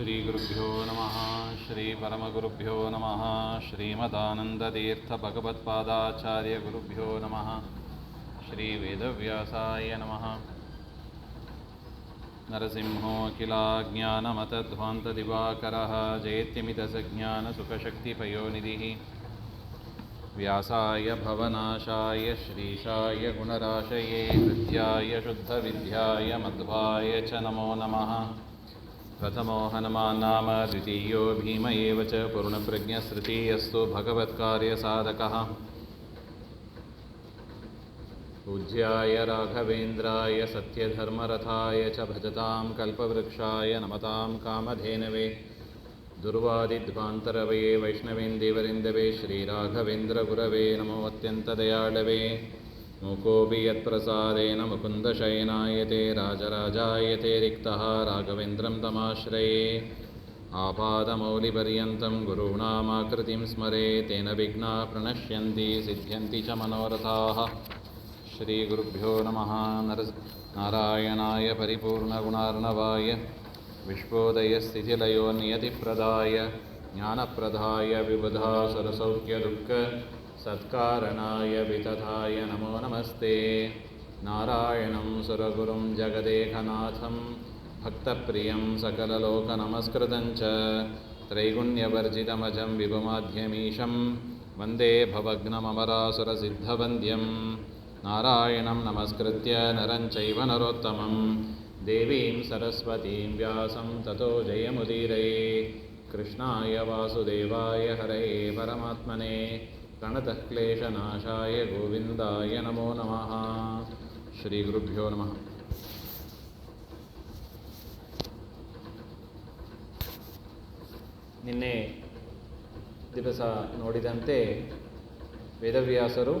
ಶ್ರೀಗುರುಭ್ಯೋ ನಮಃ. ಶ್ರೀ ಪರಮಗುರುಭ್ಯೋ ನಮಃ. ಶ್ರೀಮದಾನಂದತೀರ್ಥಭಗವತ್ಪಾದಾಚಾರ್ಯ ಗುರುಭ್ಯೋ ನಮಃ. ಶ್ರೀ ವೇದವ್ಯಾಸಾಯ ನಮಃ. ನರಸಿಂಹೋ ಅಖಿಲಾಜ್ಞಾನಮತಧ್ವಾन्तದಿವಾಕರಃ ಜಯತ್ಯಮಿತಸಜ್ಞಾನಸುಖಶಕ್ತಿಪಯೋನಿಧಿಃ ವ್ಯಾಸಾಯ ಭವನಾಶಾಯ ಶ್ರೀಶಾಯ ಗುಣರಾಶಯೇ ಹೃದ್ಯಾಯ ಶುದ್ಧವಿದ್ಯಾಯ ಮಧ್ವಾಯ ಚ ನಮೋ ನಮಃ. ಪ್ರಥಮೋ ಹನುಮಾನ್ ನಾಮ ದ್ವಿತೀಯೋ ಭೀಮ ಏವ ಚ ಪೂರ್ಣಪ್ರಜ್ಞಸ್ತೃತೀಯಸ್ತು ಭಗವತ್ಕಾರ್ಯಸಾಧಕಃ. ಪೂಜ್ಯಾಯ ರಾಘವೇಂದ್ರಾಯ ಸತ್ಯಧರ್ಮರಥಾಯ ಚ ಭಜತಾಂ ಕಲ್ಪವೃಕ್ಷಾಯ ನಮತಾಂ ಕಾಮಧೇನವೇ. ದುರ್ವಾದಿಧ್ವಾಂತರವೇ ವೈಷ್ಣವೇಂದೇವರಿಂದವೇ ಶ್ರೀರಾಘವೇಂದ್ರ ಗುರವೇ ನಮೋ ಅತ್ಯಂತದಯಾಳವೇ. ಮೂಕೋಪಿ ಯತ್ಪ್ರಸಾದೇನ ಮುಕುಂದಶಯನಾಯತೆ ರಾಜರಾಜಾಯತೆ ರಿಕ್ತಃ ರಾಘವೇಂದ್ರಂ ತಮಾಶ್ರಯೇ. ಆಪಾದಮೌಲಿಪರ್ಯಂతం ಗುರುಣಾಮಾಕೃತಿಂ ಸ್ಮರೇತ್ ತೇನ ವಿಘ್ನಾಃ ಪ್ರಣಶ್ಯಂತಿ ಸಿದ್ಧ್ಯಂತಿ ಚ ಮನೋರಥಾಃ. ಶ್ರೀಗುರುಭ್ಯೋ ನಮಃ. ನಾರಾಯಣಾಯ ಪರಿಪೂರ್ಣಗುಣಾರ್ಣವಾಯ ವಿಶ್ವೋದಯಸ್ಥಿತಿಲಯೋ ನಿಯತಿಪ್ರದಾಯ ಜ್ಞಾನಪ್ರದಾಯ ವಿಬುಧಾಸುರಸೌಖ್ಯದುಃಖ ಸತ್ಕಾರಣಾಯ ವಿತಥಾಯ ನಮೋ ನಮಸ್ತೆ. ನಾರಾಯಣಂ ಸುರಗುರುಂ ಜಗದೇಕನಾಥಂ ಭಕ್ತಪ್ರಿಯಂ ಸಕಲಲೋಕನಮಸ್ಕೃತಂ ಚ ತ್ರೈಗುಣ್ಯವರ್ಜಿತಮಜಂ ವಿಭುಮಾಧ್ಯಮೀಶಂ ವಂದೇ ಭವಘ್ನಮರಾಸುರಸಿದ್ಧವಂದ್ಯಂ. ನಾರಾಯಣಂ ನಮಸ್ಕೃತ್ಯ ನರಂ ಚೈವ ನರೋತ್ತಮಂ ದೇವೀಂ ಸರಸ್ವತೀಂ ವ್ಯಾಸಂ ತತೋ ಜಯಮುದೀರಯೇ. ಕೃಷ್ಣಾಯ ವಾಸುದೇವಾಯ ಹರಯೇ ಪರಮಾತ್ಮನೇ ಪ್ರಣತಃ ಕ್ಲೇಶನಾಶಾಯ ಗೋವಿಂದಾಯ ನಮೋ ನಮಃ. ಶ್ರೀ ಗುರುಭ್ಯೋ ನಮಃ. ನಿನ್ನೆ ದಿವಸ ನೋಡಿದಂತೆ ವೇದವ್ಯಾಸರು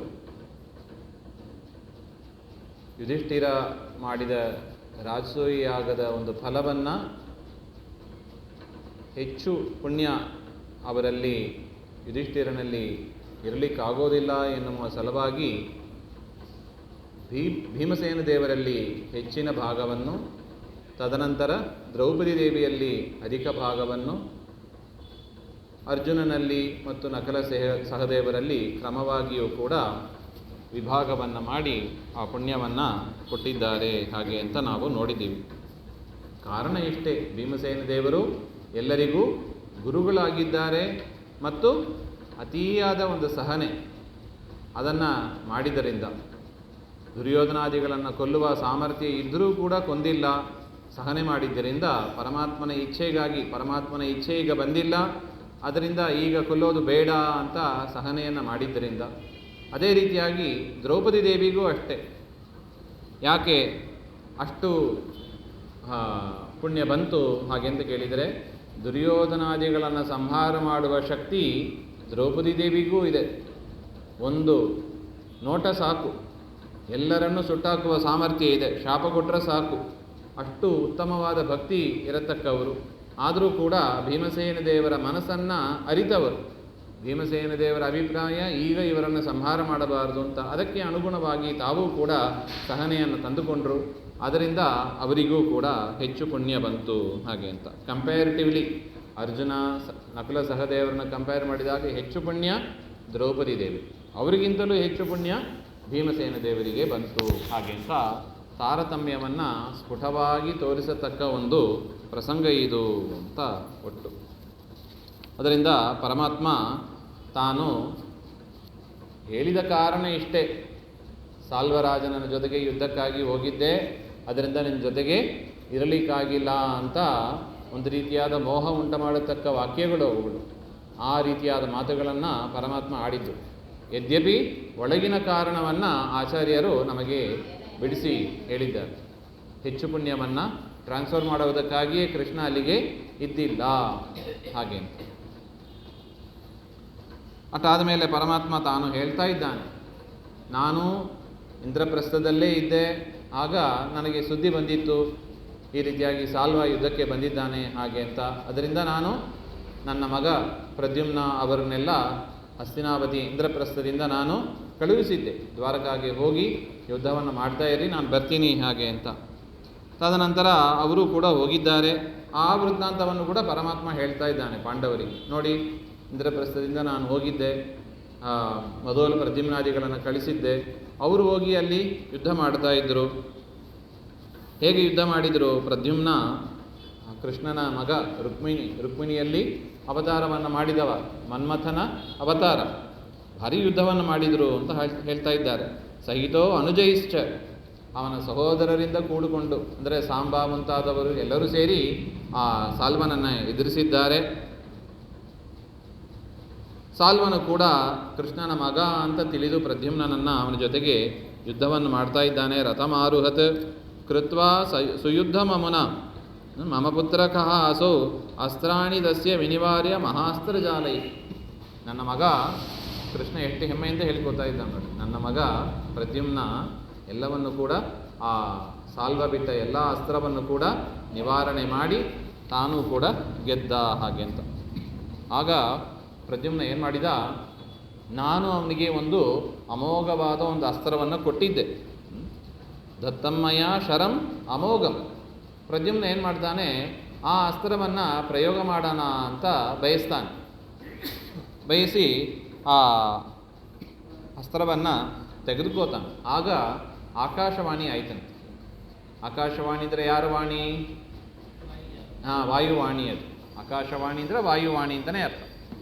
ಯುಧಿಷ್ಠಿರ ಮಾಡಿದ ರಾಜಸೂಯ ಯಾಗದ ಒಂದು ಫಲವನ್ನು ಹೆಚ್ಚು ಪುಣ್ಯ ಅವರಲ್ಲಿ ಯುಧಿಷ್ಠಿರನಲ್ಲಿ ಇರಲಿಕ್ಕಾಗೋದಿಲ್ಲ ಎನ್ನುವ ಸಲುವಾಗಿ ಭೀಮಸೇನ ದೇವರಲ್ಲಿ ಹೆಚ್ಚಿನ ಭಾಗವನ್ನು, ತದನಂತರ ದ್ರೌಪದಿ ದೇವಿಯಲ್ಲಿ ಅಧಿಕ ಭಾಗವನ್ನು, ಅರ್ಜುನನಲ್ಲಿ ಮತ್ತು ನಕಲ ಸಹದೇವರಲ್ಲಿ ಕ್ರಮವಾಗಿಯೂ ಕೂಡ ವಿಭಾಗವನ್ನು ಮಾಡಿ ಆ ಪುಣ್ಯವನ್ನು ಕೊಟ್ಟಿದ್ದಾರೆ ಹಾಗೆ ಅಂತ ನಾವು ನೋಡಿದ್ದೀವಿ. ಕಾರಣ ಇಷ್ಟೇ, ಭೀಮಸೇನ ದೇವರು ಎಲ್ಲರಿಗೂ ಗುರುಗಳಾಗಿದ್ದಾರೆ ಮತ್ತು ಅತೀಯಾದ ಒಂದು ಸಹನೆ ಅದನ್ನು ಮಾಡಿದ್ದರಿಂದ, ದುರ್ಯೋಧನಾದಿಗಳನ್ನು ಕೊಲ್ಲುವ ಸಾಮರ್ಥ್ಯ ಇದ್ದರೂ ಕೂಡ ಕೊಂದಿಲ್ಲ, ಸಹನೆ ಮಾಡಿದ್ದರಿಂದ ಪರಮಾತ್ಮನ ಇಚ್ಛೆಗಾಗಿ, ಪರಮಾತ್ಮನ ಇಚ್ಛೆ ಈಗ ಬಂದಿಲ್ಲ, ಅದರಿಂದ ಈಗ ಕೊಲ್ಲೋದು ಬೇಡ ಅಂತ ಸಹನೆಯನ್ನು ಮಾಡಿದ್ದರಿಂದ. ಅದೇ ರೀತಿಯಾಗಿ ದ್ರೌಪದಿ ದೇವಿಗೂ ಅಷ್ಟೇ. ಯಾಕೆ ಅಷ್ಟು ಪುಣ್ಯ ಬಂತು ಹಾಗೆಂತ ಕೇಳಿದರೆ, ದುರ್ಯೋಧನಾದಿಗಳನ್ನು ಸಂಹಾರ ಮಾಡುವ ಶಕ್ತಿ ದ್ರೌಪದಿ ದೇವಿಗೂ ಇದೆ. ಒಂದು ನೋಟ ಸಾಕು, ಎಲ್ಲರನ್ನೂ ಸುಟ್ಟಾಕುವ ಸಾಮರ್ಥ್ಯ ಇದೆ. ಶಾಪ ಕೊಟ್ಟರೆ ಸಾಕು, ಅಷ್ಟು ಉತ್ತಮವಾದ ಭಕ್ತಿ ಇರತಕ್ಕವರು. ಆದರೂ ಕೂಡ ಭೀಮಸೇನ ದೇವರ ಮನಸ್ಸನ್ನು ಅರಿತವರು. ಭೀಮಸೇನ ದೇವರ ಅಭಿಪ್ರಾಯ ಈಗ ಇವರನ್ನು ಸಂಹಾರ ಮಾಡಬಾರದು ಅಂತ. ಅದಕ್ಕೆ ಅನುಗುಣವಾಗಿ ತಾವೂ ಕೂಡ ಸಹನೆಯನ್ನು ತಂದುಕೊಂಡರು. ಅದರಿಂದ ಅವರಿಗೂ ಕೂಡ ಹೆಚ್ಚು ಪುಣ್ಯ ಬಂತು ಹಾಗೆ ಅಂತ. ಕಂಪ್ಯಾರಿಟಿವ್ಲಿ ಅರ್ಜುನ ನಕುಲ ಸಹದೇವರನ್ನು ಕಂಪೇರ್ ಮಾಡಿದಾಗ ಹೆಚ್ಚು ಪುಣ್ಯ ದ್ರೌಪದಿ ದೇವಿ, ಅವರಿಗಿಂತಲೂ ಹೆಚ್ಚು ಪುಣ್ಯ ಭೀಮಸೇನ ದೇವರಿಗೆ ಬಂತು ಹಾಗೆ ಅಂತ ತಾರತಮ್ಯವನ್ನು ಸ್ಫುಟವಾಗಿ ತೋರಿಸತಕ್ಕ ಒಂದು ಪ್ರಸಂಗ ಇದು ಅಂತ ಒಟ್ಟು. ಅದರಿಂದ ಪರಮಾತ್ಮ ತಾನು ಹೇಳಿದ ಕಾರಣ ಇಷ್ಟೇ, ಸಾಲ್ವರಾಜನ ಜೊತೆಗೆ ಯುದ್ಧಕ್ಕಾಗಿ ಹೋಗಿದ್ದೆ, ಅದರಿಂದ ನಿನ್ನ ಜೊತೆಗೆ ಇರಲಿಕ್ಕಾಗಿಲ್ಲ ಅಂತ ಒಂದು ರೀತಿಯಾದ ಮೋಹ ಉಂಟು ಮಾಡತಕ್ಕ ವಾಕ್ಯಗಳು ಅವುಗಳು. ಆ ರೀತಿಯಾದ ಮಾತುಗಳನ್ನು ಪರಮಾತ್ಮ ಆಡಿದ್ದು. ಯದ್ಯಪಿ ಒಳಗಿನ ಕಾರಣವನ್ನು ಆಚಾರ್ಯರು ನಮಗೆ ಬಿಡಿಸಿ ಹೇಳಿದ್ದಾರೆ. ಹೆಚ್ಚು ಪುಣ್ಯವನ್ನು ಟ್ರಾನ್ಸ್ಫರ್ ಮಾಡುವುದಕ್ಕಾಗಿಯೇ ಕೃಷ್ಣ ಅಲ್ಲಿಗೆ ಇದ್ದಿಲ್ಲ ಹಾಗೆ ಅಂತ. ಅದಾದ ಮೇಲೆ ಪರಮಾತ್ಮ ತಾನು ಹೇಳ್ತಾ ಇದ್ದಾನೆ, ನಾನು ಇಂದ್ರಪ್ರಸ್ಥದಲ್ಲೇ ಇದ್ದೆ, ಆಗ ನನಗೆ ಸುದ್ದಿ ಬಂದಿತ್ತು ಈ ರೀತಿಯಾಗಿ ಸಾಲ್ವ ಯುದ್ಧಕ್ಕೆ ಬಂದಿದ್ದಾನೆ ಹಾಗೆ ಅಂತ. ಅದರಿಂದ ನಾನು ನನ್ನ ಮಗ ಪ್ರದ್ಯುಮ್ನ ಅವರನ್ನೆಲ್ಲ ಹಸ್ತಿನಾವತಿ ಇಂದ್ರಪ್ರಸ್ಥದಿಂದ ನಾನು ಕಳುಹಿಸಿದ್ದೆ, ದ್ವಾರಕಾಗೆ ಹೋಗಿ ಯುದ್ಧವನ್ನು ಮಾಡ್ತಾ ಇರಿ, ನಾನು ಬರ್ತೀನಿ ಹಾಗೆ ಅಂತ. ತದನಂತರ ಅವರು ಕೂಡ ಹೋಗಿದ್ದಾರೆ. ಆ ವೃತ್ತಾಂತವನ್ನು ಕೂಡ ಪರಮಾತ್ಮ ಹೇಳ್ತಾ ಇದ್ದಾನೆ ಪಾಂಡವರಿಗೆ. ನೋಡಿ, ಇಂದ್ರಪ್ರಸ್ಥದಿಂದ ನಾನು ಹೋಗಿದ್ದೆ, ಮೊದಲು ಪ್ರದ್ಯುಮ್ನಾದಿಗಳನ್ನು ಕಳಿಸಿದ್ದೆ, ಅವರು ಹೋಗಿ ಅಲ್ಲಿ ಯುದ್ಧ ಮಾಡ್ತಾ ಇದ್ದರು. ಹೇಗೆ ಯುದ್ಧ ಮಾಡಿದರು? ಪ್ರದ್ಯುಮ್ನ ಕೃಷ್ಣನ ಮಗ ರುಕ್ಮಿಣಿಯಲ್ಲಿ ಅವತಾರವನ್ನು ಮಾಡಿದವ, ಮನ್ಮಥನ ಅವತಾರ. ಭಾರಿ ಯುದ್ಧವನ್ನು ಮಾಡಿದರು ಅಂತ ಹೇಳ್ತಾ ಇದ್ದಾರೆ. ಸಹಿತೋ ಅನುಜಯಿಶ್ಚ, ಅವನ ಸಹೋದರರಿಂದ ಕೂಡಿಕೊಂಡು, ಅಂದರೆ ಸಾಂಬ ಮುಂತಾದವರು ಎಲ್ಲರೂ ಸೇರಿ ಆ ಸಾಲ್ವನನ್ನು ಎದುರಿಸಿದ್ದಾರೆ. ಸಾಲ್ವನು ಕೂಡ ಕೃಷ್ಣನ ಮಗ ಅಂತ ತಿಳಿದು ಪ್ರದ್ಯುಮ್ನನನ್ನು ಅವನ ಜೊತೆಗೆ ಯುದ್ಧವನ್ನು ಮಾಡ್ತಾ ಇದ್ದಾನೆ. ರಥಮಾರುಹತ್ ಕೃತ್ವಾ ಸುಯುದ್ಧ ಮಮುನ ಮಮ ಪುತ್ರಕಃ ಅಸೌ ಅಸ್ತ್ರಾಣಿ ತಸ್ಯ ವಿನಿವಾರ್ಯ ಮಹಾಸ್ತ್ರಜಾಲೈ. ನನ್ನ ಮಗ ಕೃಷ್ಣ ಎಷ್ಟು ಹೆಮ್ಮೆಯಿಂದ ಹೇಳ್ಕೊತಾ ಇದ್ದಾನೆ ನೋಡಿ. ನನ್ನ ಮಗ ಪ್ರದ್ಯುಮ್ನ ಎಲ್ಲವನ್ನು ಕೂಡ ಆ ಸಾಲ್ವ ಬಿಟ್ಟ ಎಲ್ಲ ಅಸ್ತ್ರವನ್ನು ಕೂಡ ನಿವಾರಣೆ ಮಾಡಿ ತಾನೂ ಕೂಡ ಗೆದ್ದ ಹಾಗೆ ಅಂತ. ಆಗ ಪ್ರದ್ಯುಮ್ನ ಏನು ಮಾಡಿದ? ನಾನು ಅವನಿಗೆ ಒಂದು ಅಮೋಘವಾದ ಒಂದು ಅಸ್ತ್ರವನ್ನು ಕೊಟ್ಟಿದ್ದೆ. ದತ್ತಮ್ಮಯ್ಯ ಶರಂ ಅಮೋಘಂ. ಪ್ರದ್ಯುಮ್ನ ಏನು ಮಾಡ್ತಾನೆ? ಆ ಅಸ್ತ್ರವನ್ನು ಪ್ರಯೋಗ ಮಾಡೋಣ ಅಂತ ಬಯಸ್ತಾನೆ. ಬಯಸಿ ಆ ಅಸ್ತ್ರವನ್ನು ತೆಗೆದುಕೋತಾನೆ. ಆಗ ಆಕಾಶವಾಣಿ ಆಯ್ತಂತೆ. ಆಕಾಶವಾಣಿ ಅಂದರೆ ಯಾರ ವಾಣಿ? ವಾಯುವಾಣಿ. ಅದು ಆಕಾಶವಾಣಿ ಅಂದರೆ ವಾಯುವಾಣಿ ಅಂತಲೇ ಅರ್ಥ.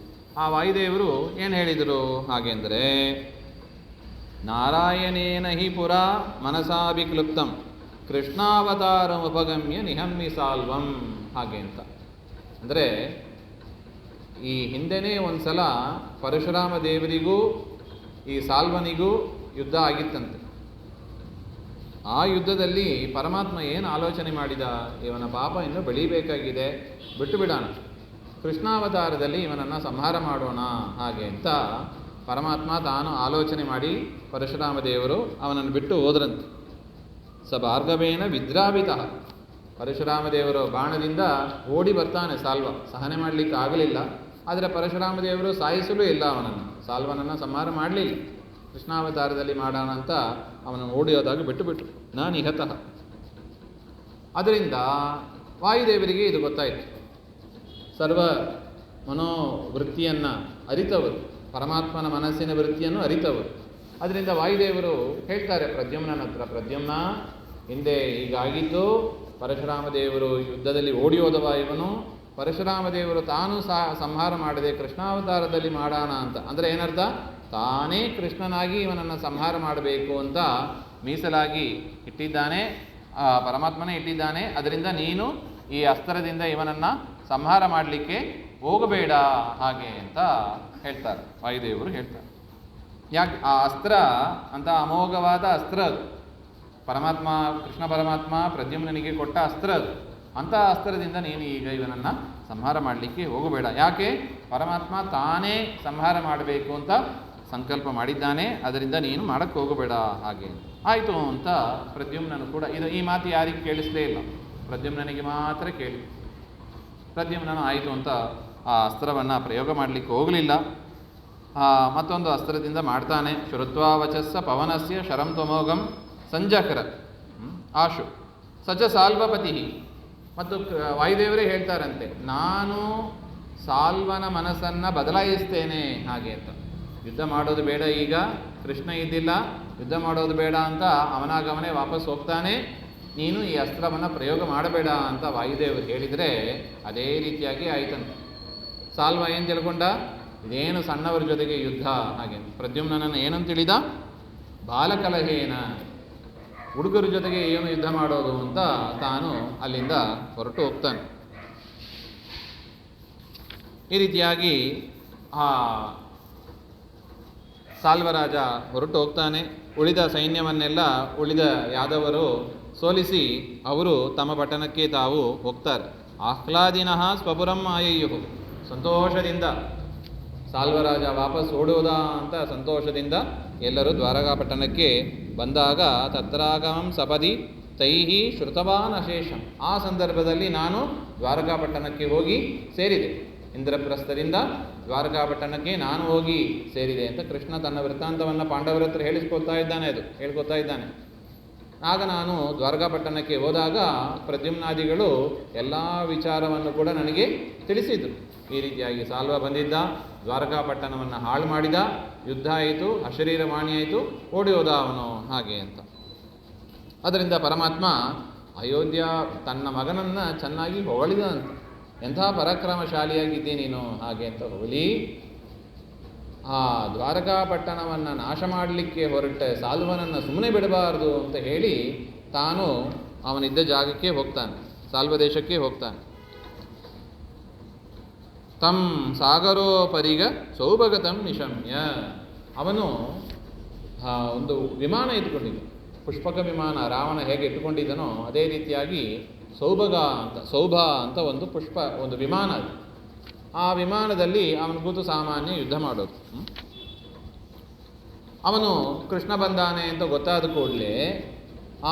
ಆ ವಾಯುದೇವರು ಏನು ಹೇಳಿದರು ಹಾಗೆಂದರೆ, ನಾರಾಯಣೇನ ಹಿ ಪುರ ಮನಸಾಭಿಕ್ಲುಪ್ತಂ ಕೃಷ್ಣಾವತಾರಮುಪಗಮ್ಯ ನಿಹಮ್ಮಿ ಸಾಲ್ವಂ ಹಾಗೆ ಅಂತ. ಅಂದರೆ ಈ ಹಿಂದೆನೇ ಒಂದು ಸಲ ಪರಶುರಾಮ ದೇವರಿಗೂ ಈ ಸಾಲ್ವನಿಗೂ ಯುದ್ಧ ಆಗಿತ್ತಂತೆ. ಆ ಯುದ್ಧದಲ್ಲಿ ಪರಮಾತ್ಮ ಏನು ಆಲೋಚನೆ ಮಾಡಿದ? ಇವನ ಪಾಪ ಇನ್ನೂ ಬೆಳೀಬೇಕಾಗಿದೆ, ಬಿಟ್ಟು ಬಿಡೋಣ, ಕೃಷ್ಣಾವತಾರದಲ್ಲಿ ಇವನನ್ನು ಸಂಹಾರ ಮಾಡೋಣ ಹಾಗೆ ಅಂತ ಪರಮಾತ್ಮ ತಾನು ಆಲೋಚನೆ ಮಾಡಿ ಪರಶುರಾಮ ದೇವರು ಅವನನ್ನು ಬಿಟ್ಟು ಹೋದ್ರಂತೆ. ಸ ಭಾರ್ಗವೇನ ವಿದ್ರಾವಿತ. ಪರಶುರಾಮ ದೇವರು ಬಾಣದಿಂದ ಓಡಿ ಬರ್ತಾನೆ ಸಾಲ್ವ. ಸಹನೆ ಮಾಡಲಿಕ್ಕೆ ಆಗಲಿಲ್ಲ. ಆದರೆ ಪರಶುರಾಮ ದೇವರು ಸಾಯಿಸಲೂ ಇಲ್ಲ ಅವನನ್ನು, ಸಾಲ್ವನನ್ನು ಸಂಹಾರ ಮಾಡಲಿಲ್ಲ. ಕೃಷ್ಣಾವತಾರದಲ್ಲಿ ಮಾಡೋಣ ಅಂತ ಅವನನ್ನು ಓಡಿಯೋದಾಗ ಬಿಟ್ಟುಬಿಟ್ರು. ನಾನು ನಿಹತಃ. ಅದರಿಂದ ವಾಯುದೇವರಿಗೆ ಇದು ಗೊತ್ತಾಯಿತು. ಸರ್ವ ಮನೋವೃತ್ತಿಯನ್ನು ಅರಿತವರು, ಪರಮಾತ್ಮನ ಮನಸ್ಸಿನ ವೃತ್ತಿಯನ್ನು ಅರಿತವರು. ಅದರಿಂದ ವಾಯುದೇವರು ಹೇಳ್ತಾರೆ ಪ್ರದ್ಯುಮ್ನನ ಹತ್ರ, ಪ್ರದ್ಯುಮ್ನ ಹಿಂದೆ ಹೀಗಾಗಿದ್ದು, ಪರಶುರಾಮ ದೇವರು ಯುದ್ಧದಲ್ಲಿ ಓಡಿ ಹೋದವ ಇವನು, ಪರಶುರಾಮ ದೇವರು ತಾನೂ ಸಂಹಾರ ಮಾಡದೆ ಕೃಷ್ಣಾವತಾರದಲ್ಲಿ ಮಾಡೋಣ ಅಂತ. ಅಂದರೆ ಏನರ್ಥ? ತಾನೇ ಕೃಷ್ಣನಾಗಿ ಇವನನ್ನು ಸಂಹಾರ ಮಾಡಬೇಕು ಅಂತ ಮೀಸಲಾಗಿ ಇಟ್ಟಿದ್ದಾನೆ, ಪರಮಾತ್ಮನೇ ಇಟ್ಟಿದ್ದಾನೆ. ಅದರಿಂದ ನೀನು ಈ ಅಸ್ತ್ರದಿಂದ ಇವನನ್ನು ಸಂಹಾರ ಮಾಡಲಿಕ್ಕೆ ಹೋಗಬೇಡ ಹಾಗೆ ಅಂತ ಹೇಳ್ತಾರೆ, ವಾಯುದೇವರು ಹೇಳ್ತಾರೆ. ಯಾಕೆ? ಆ ಅಸ್ತ್ರ ಅಂತ ಅಮೋಘವಾದ ಅಸ್ತ್ರ ಅದು. ಪರಮಾತ್ಮ, ಕೃಷ್ಣ ಪರಮಾತ್ಮ ಪ್ರದ್ಯುಮ್ನನಿಗೆ ಕೊಟ್ಟ ಅಸ್ತ್ರ ಅದು. ಅಂಥ ಅಸ್ತ್ರದಿಂದ ನೀನು ಈಗ ಇವನನ್ನು ಸಂಹಾರ ಮಾಡಲಿಕ್ಕೆ ಹೋಗಬೇಡ. ಯಾಕೆ? ಪರಮಾತ್ಮ ತಾನೇ ಸಂಹಾರ ಮಾಡಬೇಕು ಅಂತ ಸಂಕಲ್ಪ ಮಾಡಿದ್ದಾನೆ. ಅದರಿಂದ ನೀನು ಮಾಡೋಕ್ಕೆ ಹೋಗಬೇಡ ಹಾಗೆ. ಆಯಿತು ಅಂತ ಪ್ರದ್ಯುಮ್ನನು ಕೂಡ ಈ ಮಾತು ಯಾರಿಗೆ ಕೇಳಿಸಲೇ ಇಲ್ಲ, ಪ್ರದ್ಯುಮ್ನನಿಗೆ ಮಾತ್ರ ಕೇಳಿ. ಪ್ರದ್ಯುಮ್ನನು ಆಯಿತು ಅಂತ ಆ ಅಸ್ತ್ರವನ್ನು ಪ್ರಯೋಗ ಮಾಡಲಿಕ್ಕೆ ಹೋಗಲಿಲ್ಲ. ಮತ್ತೊಂದು ಅಸ್ತ್ರದಿಂದ ಮಾಡ್ತಾನೆ. ಶ್ರುತ್ವಾವಚಸ್ಸ ಪವನಸ್ಯ ಶರಂ ತ್ವಮೋಘಂ ಸಂಜಕರ ಆಶು ಸಚ ಸಾಲ್ವಪತಿ. ಮತ್ತು ವಾಯುದೇವರೇ ಹೇಳ್ತಾರಂತೆ, ನಾನು ಸಾಲ್ವನ ಮನಸ್ಸನ್ನು ಬದಲಾಯಿಸ್ತೇನೆ ಹಾಗೆ ಅಂತ. ಯುದ್ಧ ಮಾಡೋದು ಬೇಡ, ಈಗ ಕೃಷ್ಣ ಇದ್ದಿಲ್ಲ, ಯುದ್ಧ ಮಾಡೋದು ಬೇಡ ಅಂತ ಅವನಾಗವನೇ ವಾಪಸ್ ಹೋಗ್ತಾನೆ. ನೀನು ಈ ಅಸ್ತ್ರವನ್ನು ಪ್ರಯೋಗ ಮಾಡಬೇಡ ಅಂತ ವಾಯುದೇವರು ಹೇಳಿದರೆ ಅದೇ ರೀತಿಯಾಗಿ ಆಯ್ತಂತೆ. ಸಾಲ್ವ ಏನು ತಿಳ್ಕೊಂಡ? ಇದೇನು ಸಣ್ಣವರ ಜೊತೆಗೆ ಯುದ್ಧ ಹಾಗೆ. ಪ್ರದ್ಯುಮ್ನನನ್ನು ಏನಂತ ತಿಳಿದ? ಬಾಲಕಲಹೇನ, ಹುಡುಗರ ಜೊತೆಗೆ ಏನು ಯುದ್ಧ ಮಾಡೋದು ಅಂತ ತಾನು ಅಲ್ಲಿಂದ ಹೊರಟು ಹೋಗ್ತಾನೆ. ಈ ರೀತಿಯಾಗಿ ಆ ಸಾಲ್ವರಾಜ ಹೊರಟು ಹೋಗ್ತಾನೆ. ಉಳಿದ ಸೈನ್ಯವನ್ನೆಲ್ಲ ಉಳಿದ ಯಾದವರು ಸೋಲಿಸಿ ಅವರು ತಮ್ಮ ಪಟ್ಟಣಕ್ಕೆ ತಾವು ಹೋಗ್ತಾರೆ. ಆಹ್ಲಾದಿನಃ ಸ್ವಪುರಂ ಆಯಯ್ಯು. ಸಂತೋಷದಿಂದ ಸಾಲ್ವರಾಜ ವಾಪಸ್ ಓಡುವುದಾ ಅಂತ ಸಂತೋಷದಿಂದ ಎಲ್ಲರೂ ದ್ವಾರಕಾ ಪಟ್ಟಣಕ್ಕೆ ಬಂದಾಗ ತತ್ರಾಗಮಂ ಸಪದಿ ತೈಹಿ ಶ್ರುತವಾನ್ ಅಶೇಷಂ. ಆ ಸಂದರ್ಭದಲ್ಲಿ ನಾನು ದ್ವಾರಕಾ ಪಟ್ಟಣಕ್ಕೆ ಹೋಗಿ ಸೇರಿದೆ. ಇಂದ್ರಪ್ರಸ್ಥದಿಂದ ದ್ವಾರಕಾ ಪಟ್ಟಣಕ್ಕೆ ನಾನು ಹೋಗಿ ಸೇರಿದೆ ಅಂತ ಕೃಷ್ಣ ತನ್ನ ವೃತ್ತಾಂತವನ್ನು ಪಾಂಡವರ ಹತ್ರ ಹೇಳ್ಕೊತಾ ಇದ್ದಾನೆ. ಆಗ ನಾನು ದ್ವಾರಕಾಪಟ್ಟಣಕ್ಕೆ ಹೋದಾಗ ಪ್ರದ್ಯುಮ್ನಾದಿಗಳು ಎಲ್ಲ ವಿಚಾರವನ್ನು ಕೂಡ ನನಗೆ ತಿಳಿಸಿದರು. ಈ ರೀತಿಯಾಗಿ ಸಾಲ್ವ ಬಂದಿದ್ದ, ದ್ವಾರಕಾಪಟ್ಟಣವನ್ನು ಹಾಳು ಮಾಡಿದ, ಯುದ್ಧ ಆಯಿತು, ಅಶರೀರವಾಣಿ ಆಯಿತು, ಓಡಿ ಹೋದ ಅವನು, ಹಾಗೆ ಅಂತ. ಅದರಿಂದ ಪರಮಾತ್ಮ ಅಯೋಧ್ಯ ತನ್ನ ಮಗನನ್ನು ಚೆನ್ನಾಗಿ ಹೊಗಳಿದ ಅಂತ. ಎಂಥ ಪರಾಕ್ರಮಶಾಲಿಯಾಗಿದ್ದೆ ನೀನು, ಹಾಗೆ ಅಂತ ಹೊಗಳಿ ಆ ದ್ವಾರಕಾಪಟ್ಟಣವನ್ನು ನಾಶ ಮಾಡಲಿಕ್ಕೆ ಹೊರಟ ಸಾಲ್ವನನ್ನು ಸುಮ್ಮನೆ ಬಿಡಬಾರ್ದು ಅಂತ ಹೇಳಿ ತಾನು ಅವನಿದ್ದ ಜಾಗಕ್ಕೆ ಹೋಗ್ತಾನೆ, ಸಾಲ್ವ ದೇಶಕ್ಕೆ ಹೋಗ್ತಾನೆ. ತಂ ಸಾಗರೋಪರಿಗ ಸೌಭಗತಂ ನಿಶಮ್ಯ, ಅವನು ಒಂದು ವಿಮಾನ ಇಟ್ಕೊಂಡಿದ್ದ, ಪುಷ್ಪಕ ವಿಮಾನ. ರಾವಣ ಹೇಗೆ ಇಟ್ಟುಕೊಂಡಿದ್ದನೋ ಅದೇ ರೀತಿಯಾಗಿ ಸೌಭಗ ಅಂತ, ಸೌಭ ಅಂತ ಒಂದು ವಿಮಾನ ಅದು. ಆ ವಿಮಾನದಲ್ಲಿ ಅವನು ಕೂತು ಸಾಮಾನ್ಯ ಯುದ್ಧ ಮಾಡೋದು. ಅವನು ಕೃಷ್ಣ ಬಂದಾನೆ ಅಂತ ಗೊತ್ತಾದ ಕೂಡಲೇ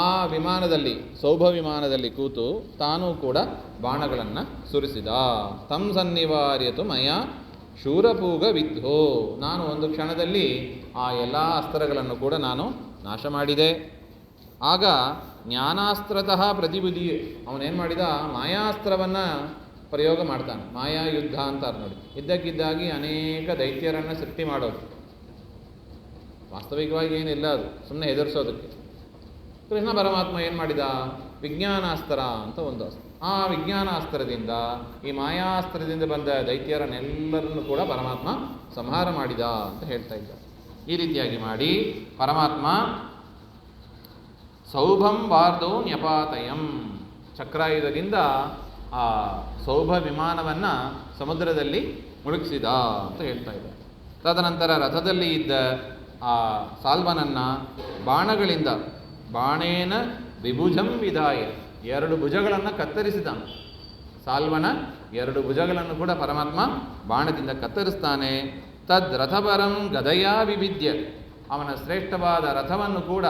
ಆ ವಿಮಾನದಲ್ಲಿ, ಸೌಭ ವಿಮಾನದಲ್ಲಿ ಕೂತು ತಾನೂ ಕೂಡ ಬಾಣಗಳನ್ನು ಸುರಿಸಿದ. ತಂ ಸನ್ನಿವಾರ್ಯತು ಮಯ ಶೂರಪೂಗ ವಿದ್ಧೋ, ನಾನು ಒಂದು ಕ್ಷಣದಲ್ಲಿ ಆ ಎಲ್ಲ ಅಸ್ತ್ರಗಳನ್ನು ಕೂಡ ನಾನು ನಾಶ ಮಾಡಿದೆ. ಆಗ ಜ್ಞಾನಾಸ್ತ್ರತಃ ಪ್ರತಿಬುದ್ಧಿ, ಅವನೇನು ಮಾಡಿದ, ಮಾಯಾಸ್ತ್ರವನ್ನು ಪ್ರಯೋಗ ಮಾಡ್ತಾನೆ. ಮಾಯಾ ಯುದ್ಧ ಅಂತಾರೆ ನೋಡಿ, ಇದ್ದಕ್ಕಿದ್ದಾಗಿ ಅನೇಕ ದೈತ್ಯರನ್ನು ಸೃಷ್ಟಿ ಮಾಡೋದು. ವಾಸ್ತವಿಕವಾಗಿ ಏನಿಲ್ಲ, ಅದು ಸುಮ್ಮನೆ ಹೆದರಿಸೋದಕ್ಕೆ. ಕೃಷ್ಣ ಪರಮಾತ್ಮ ಏನು ಮಾಡಿದ, ವಿಜ್ಞಾನಾಸ್ತ್ರ ಅಂತ ಒಂದು ಅಸ್ತ್ರ. ಆ ವಿಜ್ಞಾನಾಸ್ತ್ರದಿಂದ, ಈ ಮಾಯಾಸ್ತ್ರದಿಂದ ಬಂದ ದೈತ್ಯರನ್ನೆಲ್ಲರನ್ನು ಕೂಡ ಪರಮಾತ್ಮ ಸಂಹಾರ ಮಾಡಿದ ಅಂತ ಹೇಳ್ತಾ ಇದ್ದಾರೆ. ಈ ರೀತಿಯಾಗಿ ಮಾಡಿ ಪರಮಾತ್ಮ ಸೌಭಂ ವಾರ್ಧೋ ನ್ಯಪಾತಯಂ, ಚಕ್ರಾಯುಧದಿಂದ ಆ ಸೌಭ ವಿಮಾನವನ್ನು ಸಮುದ್ರದಲ್ಲಿ ಮುಳುಗಿಸಿದ ಅಂತ ಹೇಳ್ತಾ ಇದ್ದಾರೆ. ತದನಂತರ ರಥದಲ್ಲಿ ಇದ್ದ ಆ ಸಾಲ್ವನನ್ನು ಬಾಣಗಳಿಂದ, ಬಾಣೇನ ವಿಭುಜಂ ವಿಧಾಯ, 2 ಭುಜಗಳನ್ನು ಕತ್ತರಿಸಿದ. ಸಾಲ್ವನ 2 ಭುಜಗಳನ್ನು ಕೂಡ ಪರಮಾತ್ಮ ಬಾಣದಿಂದ ಕತ್ತರಿಸ್ತಾನೆ. ತದ್ ರಥಪರಂ ಗದಯಾ ವಿಭಿದ್ಯ, ಅವನ ಶ್ರೇಷ್ಠವಾದ ರಥವನ್ನು ಕೂಡ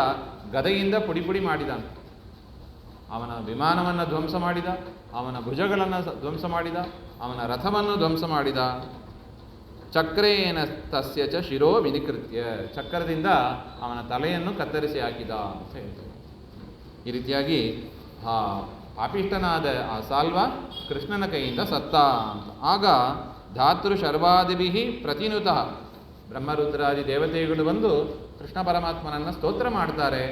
ಗದೆಯಿಂದ ಪುಡಿ ಪುಡಿ ಮಾಡಿದ. ಅವನ ವಿಮಾನವನ್ನು ಧ್ವಂಸ ಮಾಡಿದ, ಅವನ ಭುಜಗಳನ್ನು ಧ್ವಂಸ ಮಾಡಿದ, ಅವನ ರಥವನ್ನು ಧ್ವಂಸ ಮಾಡಿದ. ಚಕ್ರೇನ ತಸ್ಯ ಚ ಶಿರೋ ವಿನಿಕೃತ್ಯ, ಚಕ್ರದಿಂದ ಅವನ ತಲೆಯನ್ನು ಕತ್ತರಿಸಿ ಹಾಕಿದ ಅಂತ ಹೇಳ್ತಾರೆ. ಈ ರೀತಿಯಾಗಿ ಆ ಪಾಪಿಷ್ಠನಾದ ಆ ಸಾಲ್ವ ಕೃಷ್ಣನ ಕೈಯಿಂದ ಸತ್ತ ಅಂತ. ಆಗ ಧಾತೃ ಶರ್ವಾದಿಭಿ ಪ್ರತಿನುತಃ, ಬ್ರಹ್ಮರುದ್ರಾದಿ ದೇವತೆಗಳು ಬಂದು ಕೃಷ್ಣ ಪರಮಾತ್ಮನನ್ನು ಸ್ತೋತ್ರ ಮಾಡ್ತಾರೆ.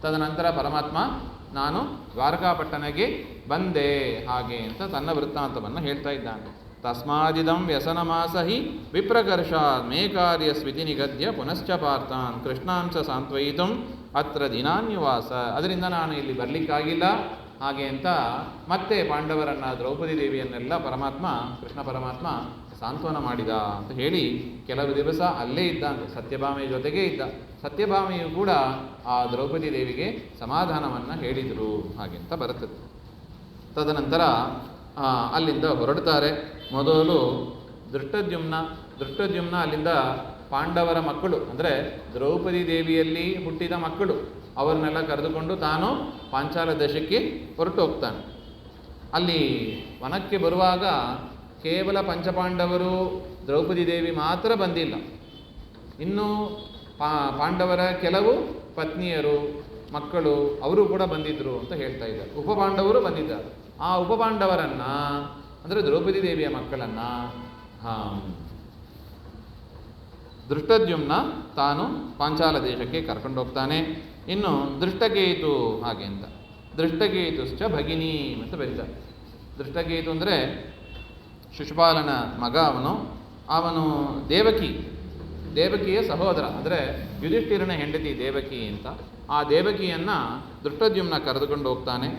ತದನಂತರ ಪರಮಾತ್ಮ ನಾನು ದ್ವಾರಕಾಪಟ್ಟಣಕ್ಕೆ ಬಂದೆ ಹಾಗೆ ಅಂತ ತನ್ನ ವೃತ್ತಾಂತವನ್ನು ಹೇಳ್ತಾ ಇದ್ದಾನೆ. ತಸ್ಮಾದಿದಂ ವ್ಯಸನಮಾಸ ಹಿ ವಿಪ್ರಕರ್ಷಾತ್ ಮೇ ಕಾರ್ಯ ಸ್ವಿತಿ ನಿಗದ್ಯ ಪುನಶ್ಚ ಪಾರ್ಥಾನ್ ಕೃಷ್ಣಾಂಶ ಸಾಂತ್ವಯಿತು ಅತ್ರ ದಿನಾನ್ಯವಾಸ, ಅದರಿಂದ ನಾನು ಇಲ್ಲಿ ಬರಲಿಕ್ಕಾಗಿಲ್ಲ ಹಾಗೆ ಅಂತ ಮತ್ತೆ ಪಾಂಡವರನ್ನು, ದ್ರೌಪದಿ ದೇವಿಯನ್ನೆಲ್ಲ ಪರಮಾತ್ಮ, ಕೃಷ್ಣ ಪರಮಾತ್ಮ ಸಾಂತ್ವನ ಮಾಡಿದ ಅಂತ ಹೇಳಿ ಕೆಲವು ದಿವಸ ಅಲ್ಲೇ ಇದ್ದ, ಸತ್ಯಭಾಮೆಯ ಜೊತೆಗೇ ಇದ್ದ. ಸತ್ಯಭಾಮೆಯು ಕೂಡ ಆ ದ್ರೌಪದಿ ದೇವಿಗೆ ಸಮಾಧಾನವನ್ನು ಹೇಳಿದರು ಹಾಗೆ ಅಂತ ಬರುತ್ತದೆ. ತದನಂತರ ಅಲ್ಲಿಂದ ಹೊರಡ್ತಾರೆ. ಮೊದಲು ದೃಷ್ಟದ್ಯುಮ್ನ ಅಲ್ಲಿಂದ ಪಾಂಡವರ ಮಕ್ಕಳು, ಅಂದರೆ ದ್ರೌಪದಿ ದೇವಿಯಲ್ಲಿ ಹುಟ್ಟಿದ ಮಕ್ಕಳು, ಅವರನ್ನೆಲ್ಲ ಕರೆದುಕೊಂಡು ತಾನು ಪಾಂಚಾಲ ದೇಶಕ್ಕೆ ಹೊರಟು ಹೋಗ್ತಾನೆ. ಅಲ್ಲಿ ವನಕ್ಕೆ ಬರುವಾಗ ಕೇವಲ ಪಂಚಪಾಂಡವರು, ದ್ರೌಪದಿ ದೇವಿ ಮಾತ್ರ ಬಂದಿಲ್ಲ. ಇನ್ನು ಪಾಂಡವರ ಕೆಲವು ಪತ್ನಿಯರು, ಮಕ್ಕಳು ಅವರು ಕೂಡ ಬಂದಿದ್ದರು ಅಂತ ಹೇಳ್ತಾ ಇದ್ದಾರೆ. ಉಪಪಾಂಡವರು ಬಂದಿದ್ದಾರೆ. ಆ ಉಪಪಾಂಡವರನ್ನು, ಅಂದರೆ ದ್ರೌಪದಿ ದೇವಿಯ ಮಕ್ಕಳನ್ನು ದೃಷ್ಟದ್ಯುಮ್ನ ತಾನು ಪಾಂಚಾಲ ದೇಶಕ್ಕೆ ಕರ್ಕೊಂಡು ಹೋಗ್ತಾನೆ. ಇನ್ನು ದೃಷ್ಟಕೇತು ಹಾಗೆ ಅಂತ, ದೃಷ್ಟಕೇತುಶ್ಚ ಭಗಿನಿ ಅಂತ ಬರೀತಾರೆ. ದೃಷ್ಟಕೇತು ಅಂದರೆ ಶಿಶುಪಾಲನ ಮಗ, ಅವನು ದೇವಕಿಯ ಸಹೋದರ, ಅಂದರೆ ಯುಧಿಷ್ಠಿರನ ಹೆಂಡತಿ ದೇವಕಿ ಅಂತ. ಆ ದೇವಕಿಯನ್ನು ದೃಷ್ಟದ್ಯುಮ್ನ ಕರೆದುಕೊಂಡು ಹೋಗ್ತಾನೆ.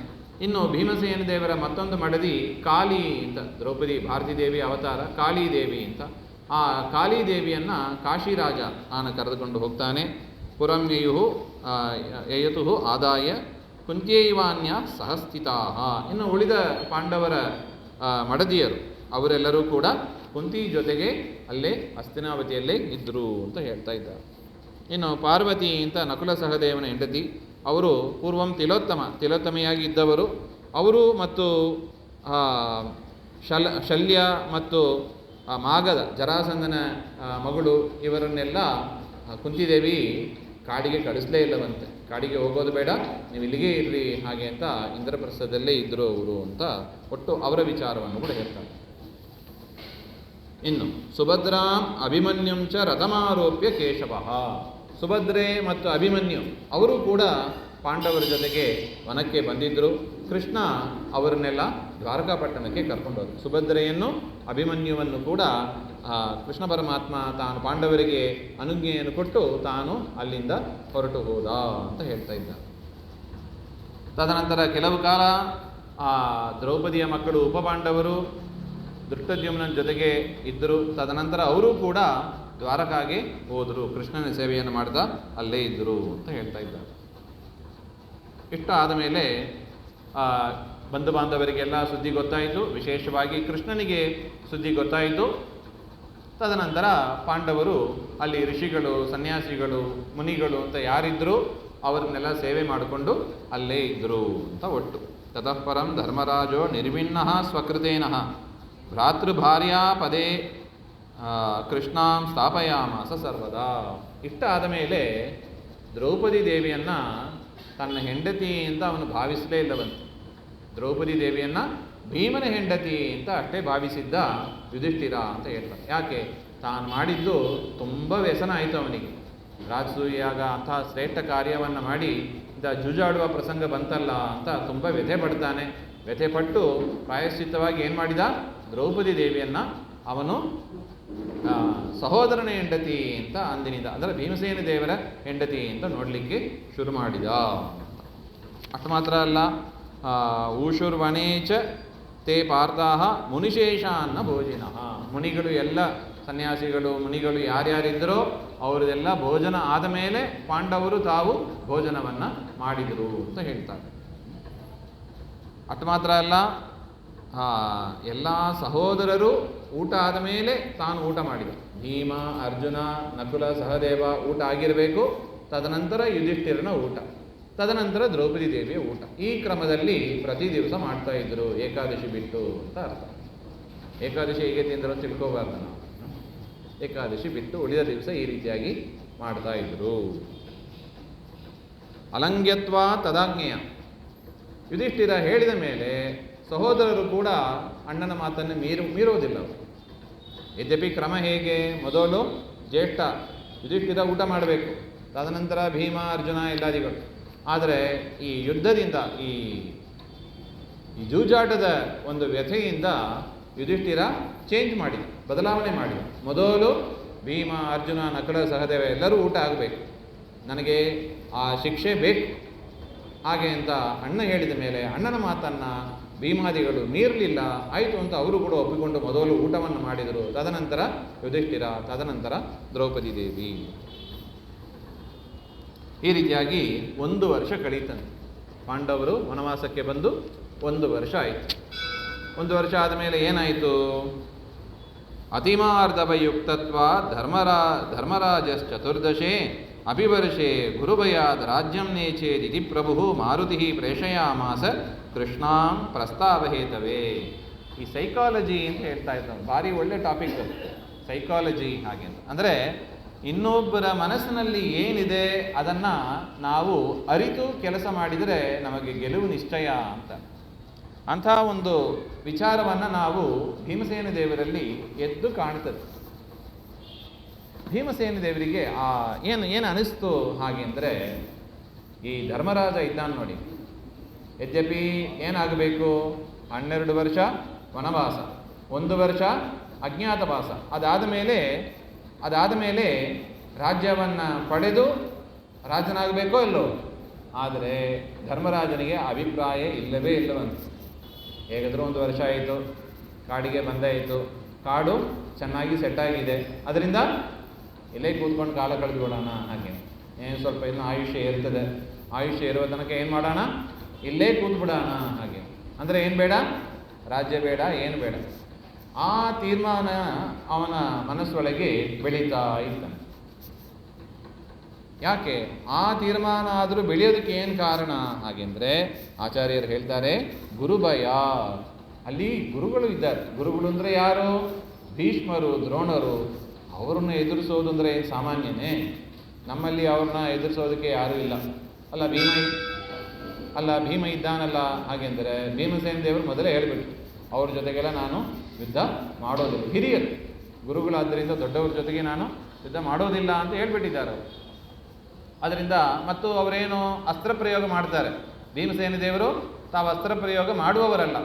ಇನ್ನು ಭೀಮಸೇನ ದೇವರ ಮತ್ತೊಂದು ಮಡದಿ ಕಾಳಿ ಅಂತ, ದ್ರೌಪದಿ ಭಾರತೀ ದೇವಿ ಅವತಾರ ಕಾಳಿ ದೇವಿ ಅಂತ. ಆ ಕಾಳಿ ದೇವಿಯನ್ನು ಕಾಶಿರಾಜ ತಾನು ಕರೆದುಕೊಂಡು ಹೋಗ್ತಾನೆ. ಪುರಂ ಯಯತು ಆದಾಯ ಕುಂತ್ಯೈವಾನ್ಯ ಸಹಸ್ಥಿತಾ. ಇನ್ನು ಉಳಿದ ಪಾಂಡವರ ಮಡದಿಯರು ಅವರೆಲ್ಲರೂ ಕೂಡ ಕುಂತಿ ಜೊತೆಗೆ ಅಲ್ಲೇ ಹಸ್ತಿನಾವತಿಯಲ್ಲೇ ಇದ್ದರು ಅಂತ ಹೇಳ್ತಾ ಇದ್ದಾರೆ. ಇನ್ನು ಪಾರ್ವತಿ ಅಂತ ನಕುಲ ಸಹದೇವನ ಹೆಂಡತಿ, ಅವರು ಪೂರ್ವಂ ತಿಲೋತ್ತಮೆಯಾಗಿ ಇದ್ದವರು. ಅವರು ಮತ್ತು ಶಲ್ಯ ಮತ್ತು ಮಾಗದ ಜರಾಸಂಧನ ಮಗಳು ಇವರನ್ನೆಲ್ಲ ಕುಂತಿದೇವಿ ಕಾಡಿಗೆ ಕಳಿಸಲೇ ಇಲ್ಲವಂತೆ. ಕಾಡಿಗೆ ಹೋಗೋದು ಬೇಡ, ನೀವು ಇಲ್ಲಿಗೇ ಇರ್ರಿ ಹಾಗೆ ಅಂತ ಇಂದ್ರಪ್ರಸ್ಥದಲ್ಲೇ ಇದ್ದರು ಅವರು ಅಂತ ಒಟ್ಟು ಅವರ ವಿಚಾರವನ್ನು ಕೂಡ ಹೇಳ್ತಾರೆ. ಇನ್ನು ಸುಭದ್ರಾಂ ಅಭಿಮನ್ಯುಂಚ ರಥಮಾರೋಪ್ಯ ಕೇಶವ. ಸುಭದ್ರೆ ಮತ್ತು ಅಭಿಮನ್ಯು ಅವರು ಕೂಡ ಪಾಂಡವರ ಜೊತೆಗೆ ವನಕ್ಕೆ ಬಂದಿದ್ದರು. ಕೃಷ್ಣ ಅವರನ್ನೆಲ್ಲ ದ್ವಾರಕಾಪಟ್ಟಣಕ್ಕೆ ಕರ್ಕೊಂಡೋದ್ರು. ಸುಭದ್ರೆಯನ್ನು ಅಭಿಮನ್ಯುವನ್ನು ಕೂಡ ಕೃಷ್ಣ ಪರಮಾತ್ಮ ತಾನು ಪಾಂಡವರಿಗೆ ಅನುಜ್ಞೆಯನ್ನು ಕೊಟ್ಟು ತಾನು ಅಲ್ಲಿಂದ ಹೊರಟು ಹೋದ ಅಂತ ಹೇಳ್ತಾ ಇದ್ದ. ತದನಂತರ ಕೆಲವು ಕಾಲ ದ್ರೌಪದಿಯ ಮಕ್ಕಳು ಉಪಪಾಂಡವರು ದೃಷ್ಟದ್ಯುಮ್ನ ಜೊತೆಗೆ ಇದ್ದರು. ತದನಂತರ ಅವರು ಕೂಡ ದ್ವಾರಕಾಗೆ ಹೋದರು, ಕೃಷ್ಣನ ಸೇವೆಯನ್ನು ಮಾಡ್ತಾ ಅಲ್ಲೇ ಇದ್ದರು ಅಂತ ಹೇಳ್ತಾ ಇದ್ದಾರೆ. ಇಷ್ಟ ಆದಮೇಲೆ ಬಂಧು ಬಾಂಧವರಿಗೆಲ್ಲ ಸುದ್ದಿ ಗೊತ್ತಾಯಿತು, ವಿಶೇಷವಾಗಿ ಕೃಷ್ಣನಿಗೆ ಸುದ್ದಿ ಗೊತ್ತಾಯಿತು. ತದನಂತರ ಪಾಂಡವರು ಅಲ್ಲಿ ಋಷಿಗಳು, ಸನ್ಯಾಸಿಗಳು, ಮುನಿಗಳು ಅಂತ ಯಾರಿದ್ದರೂ ಅವರನ್ನೆಲ್ಲ ಸೇವೆ ಮಾಡಿಕೊಂಡು ಅಲ್ಲೇ ಇದ್ದರು ಅಂತ ಒಟ್ಟು. ತತಃಪರಂ ಧರ್ಮರಾಜೋ ನಿರ್ವಿಣ್ಣಃ ಸ್ವಕೃತೇನಃ ಭ್ರಾತೃಭಾರ್ಯಾ ಪದೇ ಕೃಷ್ಣಾಂ ಸ್ಥಾಪಯಾಮಾಸ ಸರ್ವದಾ. ಇಷ್ಟ ಆದ ಮೇಲೆ ದ್ರೌಪದಿ ದೇವಿಯನ್ನು ತನ್ನ ಹೆಂಡತಿ ಅಂತ ಅವನು ಭಾವಿಸಲೇ ಇಲ್ಲವಂತೆ. ದ್ರೌಪದಿ ದೇವಿಯನ್ನು ಭೀಮನ ಹೆಂಡತಿ ಅಂತ ಅಷ್ಟೇ ಭಾವಿಸಿದ್ದ ಯುಧಿಷ್ಠಿರ ಅಂತ ಹೇಳ್ತಾರೆ. ಯಾಕೆ? ತಾನು ಮಾಡಿದ್ದು ತುಂಬ ವ್ಯಸನ ಆಯಿತು ಅವನಿಗೆ. ರಾಜಸೂಯಾಗ ಅಂತಹ ಶ್ರೇಷ್ಠ ಕಾರ್ಯವನ್ನು ಮಾಡಿ ಜೂಜಾಡುವ ಪ್ರಸಂಗ ಬಂತಲ್ಲ ಅಂತ ತುಂಬ ವ್ಯಥೆ ಪಡ್ತಾನೆ. ವ್ಯಥೆಪಟ್ಟು ಪ್ರಾಯಶ್ಚಿತ್ತವಾಗಿ ಏನು ಮಾಡಿದ? ದ್ರೌಪದಿ ದೇವಿಯನ್ನು ಅವನು ಸಹೋದರನ ಹೆಂಡತಿ ಅಂತ ಅಂದಿನಿಂದ, ಅಂದರೆ ಭೀಮಸೇನ ದೇವರ ಹೆಂಡತಿ ಅಂತ ನೋಡಲಿಕ್ಕೆ ಶುರು ಮಾಡಿದ. ಅಷ್ಟು ಮಾತ್ರ ಅಲ್ಲ, ಊಷುರ್ವಣೇಚ ತೇ ಪಾರ್ಥಾಹ ಮುನಿಶೇಷಾನ್ನ ಭೋಜಿನಃ. ಮುನಿಗಳು ಎಲ್ಲ ಸನ್ಯಾಸಿಗಳು, ಮುನಿಗಳು ಯಾರ್ಯಾರಿದ್ದರೋ ಅವರದೆಲ್ಲ ಭೋಜನ ಆದ ಮೇಲೆ ಪಾಂಡವರು ತಾವು ಭೋಜನವನ್ನು ಮಾಡಿದರು ಅಂತ ಹೇಳ್ತಾರೆ. ಅಷ್ಟು ಮಾತ್ರ ಅಲ್ಲ, ಎಲ್ಲ ಸಹೋದರರು ಊಟ ಆದ ಮೇಲೆ ತಾನು ಊಟ ಮಾಡಿದ. ಭೀಮ, ಅರ್ಜುನ, ನಕುಲ, ಸಹದೇವ ಊಟ ಆಗಿರಬೇಕು. ತದನಂತರ ಯುಧಿಷ್ಠಿರನ ಊಟ, ತದನಂತರ ದ್ರೌಪದಿ ದೇವಿಯ ಊಟ. ಈ ಕ್ರಮದಲ್ಲಿ ಪ್ರತಿ ದಿವಸ ಮಾಡ್ತಾ ಇದ್ದರು, ಏಕಾದಶಿ ಬಿಟ್ಟು ಅಂತ ಅರ್ಥ. ಏಕಾದಶಿ ಹೇಗೆ ತಿಂದರೂ ತಿಳ್ಕೋಬಾರ್ದು ನಾವು. ಏಕಾದಶಿ ಬಿಟ್ಟು ಉಳಿದ ದಿವಸ ಈ ರೀತಿಯಾಗಿ ಮಾಡ್ತಾ ಇದ್ರು. ಅಲಂಘ್ಯತ್ವ ತದಾಜ್ಞೆಯ. ಯುಧಿಷ್ಠಿರ ಹೇಳಿದ ಮೇಲೆ ಸಹೋದರರು ಕೂಡ ಅಣ್ಣನ ಮಾತನ್ನು ಮೀರೋದಿಲ್ಲ. ಯದ್ಯಪಿ ಕ್ರಮ ಹೇಗೆ? ಮೊದಲು ಜ್ಯೇಷ್ಠ ಯುಧಿಷ್ಠಿರ ಊಟ ಮಾಡಬೇಕು, ತದನಂತರ ಭೀಮ, ಅರ್ಜುನ ಎಲ್ಲಾದಿಗಳು. ಆದರೆ ಈ ಯುದ್ಧದಿಂದ, ಈ ಜೂಜಾಟದ ಒಂದು ವ್ಯಥೆಯಿಂದ ಯುಧಿಷ್ಠಿರ ಚೇಂಜ್ ಮಾಡಿದ, ಬದಲಾವಣೆ ಮಾಡಿದ. ಮೊದಲು ಭೀಮ, ಅರ್ಜುನ, ನಕುಲ, ಸಹದೇವ ಎಲ್ಲರೂ ಊಟ ಆಗಬೇಕು, ನನಗೆ ಆ ಶಿಕ್ಷೆ ಬೇಕು ಹಾಗೆ ಅಂತ ಅಣ್ಣ ಹೇಳಿದ ಮೇಲೆ ಅಣ್ಣನ ಮಾತನ್ನು ಭೀಮಾದಿಗಳು ಮೀರಲಿಲ್ಲ. ಆಯಿತು ಅಂತ ಅವರು ಕೂಡ ಒಪ್ಪಿಕೊಂಡು ಮೊದಲು ಊಟವನ್ನು ಮಾಡಿದರು. ತದನಂತರ ಯುಧಿಷ್ಠಿರ, ತದನಂತರ ದ್ರೌಪದಿ ದೇವಿ. ಈ ರೀತಿಯಾಗಿ 1 ವರ್ಷ ಕಳೀತಂತೆ. ಪಾಂಡವರು ವನವಾಸಕ್ಕೆ ಬಂದು 1 ವರ್ಷ ಆಯಿತು. 1 ವರ್ಷ ಆದಮೇಲೆ ಏನಾಯಿತು? ಅತಿಮಾರ್ಧವಯುಕ್ತತ್ವ ಧರ್ಮರಾಜಶ್ಚತುರ್ದಶೇ ಅಭಿವರ್ಷೆ ಗುರುಭಯಾದ್ ರಾಜ್ಯಂ ನೇಚೇದಿತಿ ಪ್ರಭು ಮಾರುತಿ ಪ್ರೇಷಯಾಮಾಸ ಕೃಷ್ಣಾಂ ಪ್ರಸ್ತಾವಹೇತವೇ. ಈ ಸೈಕಾಲಜಿ ಅಂತ ಹೇಳ್ತಾ ಇದ್ದಾವೆ, ಭಾರಿ ಒಳ್ಳೆ ಟಾಪಿಕ್ ಅದು, ಸೈಕಾಲಜಿ ಹಾಗೆ ಅಂತ. ಅಂದರೆ ಇನ್ನೊಬ್ಬರ ಮನಸ್ಸಿನಲ್ಲಿ ಏನಿದೆ ಅದನ್ನು ನಾವು ಅರಿತು ಕೆಲಸ ಮಾಡಿದರೆ ನಮಗೆ ಗೆಲುವು ನಿಶ್ಚಯ ಅಂತ. ಅಂಥ ಒಂದು ವಿಚಾರವನ್ನು ನಾವು ಭೀಮಸೇನ ದೇವರಲ್ಲಿ ಎದ್ದು ಕಾಣ್ತದೆ. ಭೀಮಸೇನ ದೇವರಿಗೆ ಏನು ಅನಿಸ್ತು ಹಾಗೆ ಅಂದರೆ, ಈ ಧರ್ಮರಾಜ ಇದ್ದಾನೆ ನೋಡಿ, ಯದ್ಯಪಿ ಏನಾಗಬೇಕು? 12 ವರ್ಷ ವನವಾಸ, 1 ವರ್ಷ ಅಜ್ಞಾತವಾಸ, ಅದಾದ ಮೇಲೆ ರಾಜ್ಯವನ್ನು ಪಡೆದು ರಾಜನಾಗಬೇಕೋ ಇಲ್ಲೋ? ಆದರೆ ಧರ್ಮರಾಜನಿಗೆ ಅಭಿಪ್ರಾಯ ಇಲ್ಲವೇ ಇಲ್ಲವಂತ. ಹೇಗಾದರೂ 1 ವರ್ಷ ಆಯಿತು, ಕಾಡಿಗೆ ಬಂದಾಯಿತು, ಕಾಡು ಚೆನ್ನಾಗಿ ಸೆಟ್ಟಾಗಿದೆ, ಅದರಿಂದ ಇಲ್ಲೇ ಕೂತ್ಕೊಂಡು ಕಾಲ ಕಳೆದುಕೊಳ್ಳೋಣ ಹಾಗೆ. ಏನು ಸ್ವಲ್ಪ ಇನ್ನೂ ಆಯುಷ್ಯ ಇರ್ತದೆ, ಆಯುಷ್ಯ ಇರುವ ತನಕ ಏನು ಮಾಡೋಣ? ಇಲ್ಲೇ ಕೂತ್ಬಿಡೋಣ ಹಾಗೆ. ಅಂದರೆ ಏನು ಬೇಡ? ರಾಜ್ಯ ಬೇಡ, ಏನು ಬೇಡ. ಆ ತೀರ್ಮಾನ ಅವನ ಮನಸ್ಸೊಳಗೆ ಬೆಳೀತಾ ಇದ್ದಾನೆ. ಯಾಕೆ ಆ ತೀರ್ಮಾನ ಆದರೂ ಬೆಳೆಯೋದಕ್ಕೆ ಏನು ಕಾರಣ ಹಾಗೆಂದರೆ, ಆಚಾರ್ಯರು ಹೇಳ್ತಾರೆ, ಗುರುಭಯ. ಅಲ್ಲಿ ಗುರುಗಳು ಇದ್ದಾರೆ. ಗುರುಗಳು ಅಂದರೆ ಯಾರು? ಭೀಷ್ಮರು, ದ್ರೋಣರು. ಅವ್ರನ್ನ ಎದುರಿಸೋದು ಅಂದರೆ ಸಾಮಾನ್ಯನೇ. ನಮ್ಮಲ್ಲಿ ಅವ್ರನ್ನ ಎದುರಿಸೋದಕ್ಕೆ ಯಾರೂ ಇಲ್ಲ. ಭೀಮ ಇದ್ದಾನಲ್ಲ ಹಾಗೆಂದರೆ ಭೀಮಸೇನ ದೇವರು ಮೊದಲೇ ಹೇಳಿಬಿಟ್ಟು ಅವ್ರ ಜೊತೆಗೆಲ್ಲ ನಾನು ಯುದ್ಧ ಮಾಡೋದಿಲ್ಲ. ಹಿರಿಯರು ಗುರುಗಳಾದ್ದರಿಂದ ದೊಡ್ಡವ್ರ ಜೊತೆಗೆ ನಾನು ಯುದ್ಧ ಮಾಡೋದಿಲ್ಲ ಅಂತ ಹೇಳ್ಬಿಟ್ಟಿದ್ದಾರೆ ಅವರು. ಅದರಿಂದ ಮತ್ತು ಅವರೇನು ಅಸ್ತ್ರ ಪ್ರಯೋಗ ಮಾಡ್ತಾರೆ. ಭೀಮಸೇನ ದೇವರು ತಾವು ಅಸ್ತ್ರ ಪ್ರಯೋಗ ಮಾಡುವವರಲ್ಲ.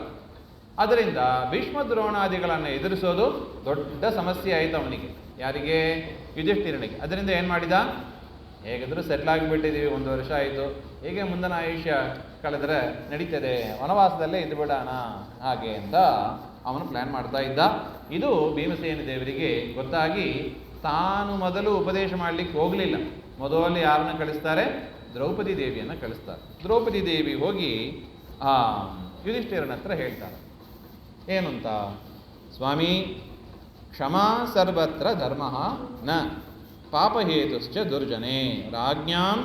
ಅದರಿಂದ ಭೀಷ್ಮ ದ್ರೋಣಾದಿಗಳನ್ನು ಎದುರಿಸೋದು ದೊಡ್ಡ ಸಮಸ್ಯೆ ಆಯಿತು ಅವನಿಗೆ. ಯಾರಿಗೆ? ಯುಧಿಷ್ಠಿರನಿಗೆ. ಅದರಿಂದ ಏನು ಮಾಡಿದ? ಹೇಗಾದರೂ ಸೆಟ್ಲ್ ಆಗಿಬಿಟ್ಟಿದ್ದೀವಿ, 1 ವರ್ಷ ಆಯಿತು, ಹೇಗೆ ಮುಂದಿನ ಆಯುಷ್ಯ ಕಳೆದರೆ ನಡೀತದೆ, ವನವಾಸದಲ್ಲೇ ಇದ್ದು ಬಿಡೋಣ ಹಾಗೆ ಅಂತ ಅವನು ಪ್ಲ್ಯಾನ್ ಮಾಡ್ತಾ ಇದ್ದ. ಇದು ಭೀಮಸೇನ ದೇವರಿಗೆ ಗೊತ್ತಾಗಿ ತಾನು ಮೊದಲು ಉಪದೇಶ ಮಾಡಲಿಕ್ಕೆ ಹೋಗಲಿಲ್ಲ. ಮೊದಲಲ್ಲಿ ಯಾರನ್ನು ಕಳಿಸ್ತಾರೆ? ದ್ರೌಪದಿ ದೇವಿಯನ್ನು ಕಳಿಸ್ತಾರೆ. ದ್ರೌಪದಿ ದೇವಿ ಹೋಗಿ ಯುಧಿಷ್ಠಿರನ ಹತ್ರ ಹೇಳ್ತಾರೆ. ಏನು ಅಂತ? ಸ್ವಾಮಿ, ಕ್ಷಮಾ ಸರ್ವತ್ರ ಧರ್ಮ ನ ಪಾಪಹೇತುಶ್ಚ ದುರ್ಜನೆ ರಾಜ್ಞಾಂ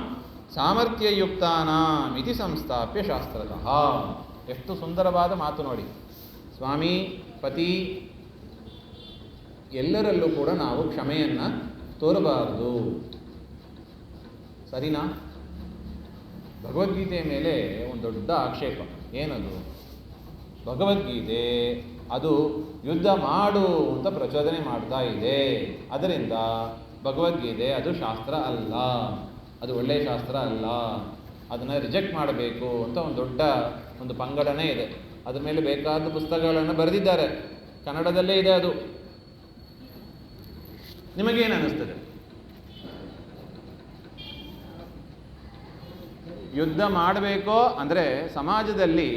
ಸಾಮರ್ಥ್ಯಯುಕ್ತಾನಾಂ ಇತಿ ಸಂಸ್ಥಾಪ್ಯ ಶಾಸ್ತ್ರತಃ. ಎಷ್ಟು ಸುಂದರವಾದ ಮಾತು ನೋಡಿ. ಸ್ವಾಮಿ, ಪತಿ, ಎಲ್ಲರಲ್ಲೂ ಕೂಡ ನಾವು ಕ್ಷಮೆಯನ್ನು ತೋರಬಾರದು. ಸರಿನಾ? ಭಗವದ್ಗೀತೆಯ ಮೇಲೆ ಒಂದು ದೊಡ್ಡ ಆಕ್ಷೇಪ. ಏನದು? ಭಗವದ್ಗೀತೆ ಅದು ಯುದ್ಧ ಮಾಡು ಅಂತ ಪ್ರಚೋದನೆ ಮಾಡ್ತಾ ಇದೆ. ಅದರಿಂದ ಭಗವದ್ಗೀತೆ ಅದು ಶಾಸ್ತ್ರ ಅಲ್ಲ, ಅದು ಒಳ್ಳೆಯ ಶಾಸ್ತ್ರ ಅಲ್ಲ, ಅದನ್ನು ರಿಜೆಕ್ಟ್ ಮಾಡಬೇಕು ಅಂತ ಒಂದು ದೊಡ್ಡ ಒಂದು ಪಂಗಡನೇ ಇದೆ. ಅದ್ರ ಮೇಲೆ ಬೇಕಾದ ಪುಸ್ತಕಗಳನ್ನು ಬರೆದಿದ್ದಾರೆ, ಕನ್ನಡದಲ್ಲೇ ಇದೆ ಅದು. ನಿಮಗೇನು ಅನ್ನಿಸ್ತದೆ? ಯುದ್ಧ ಮಾಡಬೇಕೋ ಅಂದರೆ ಸಮಾಜದಲ್ಲಿ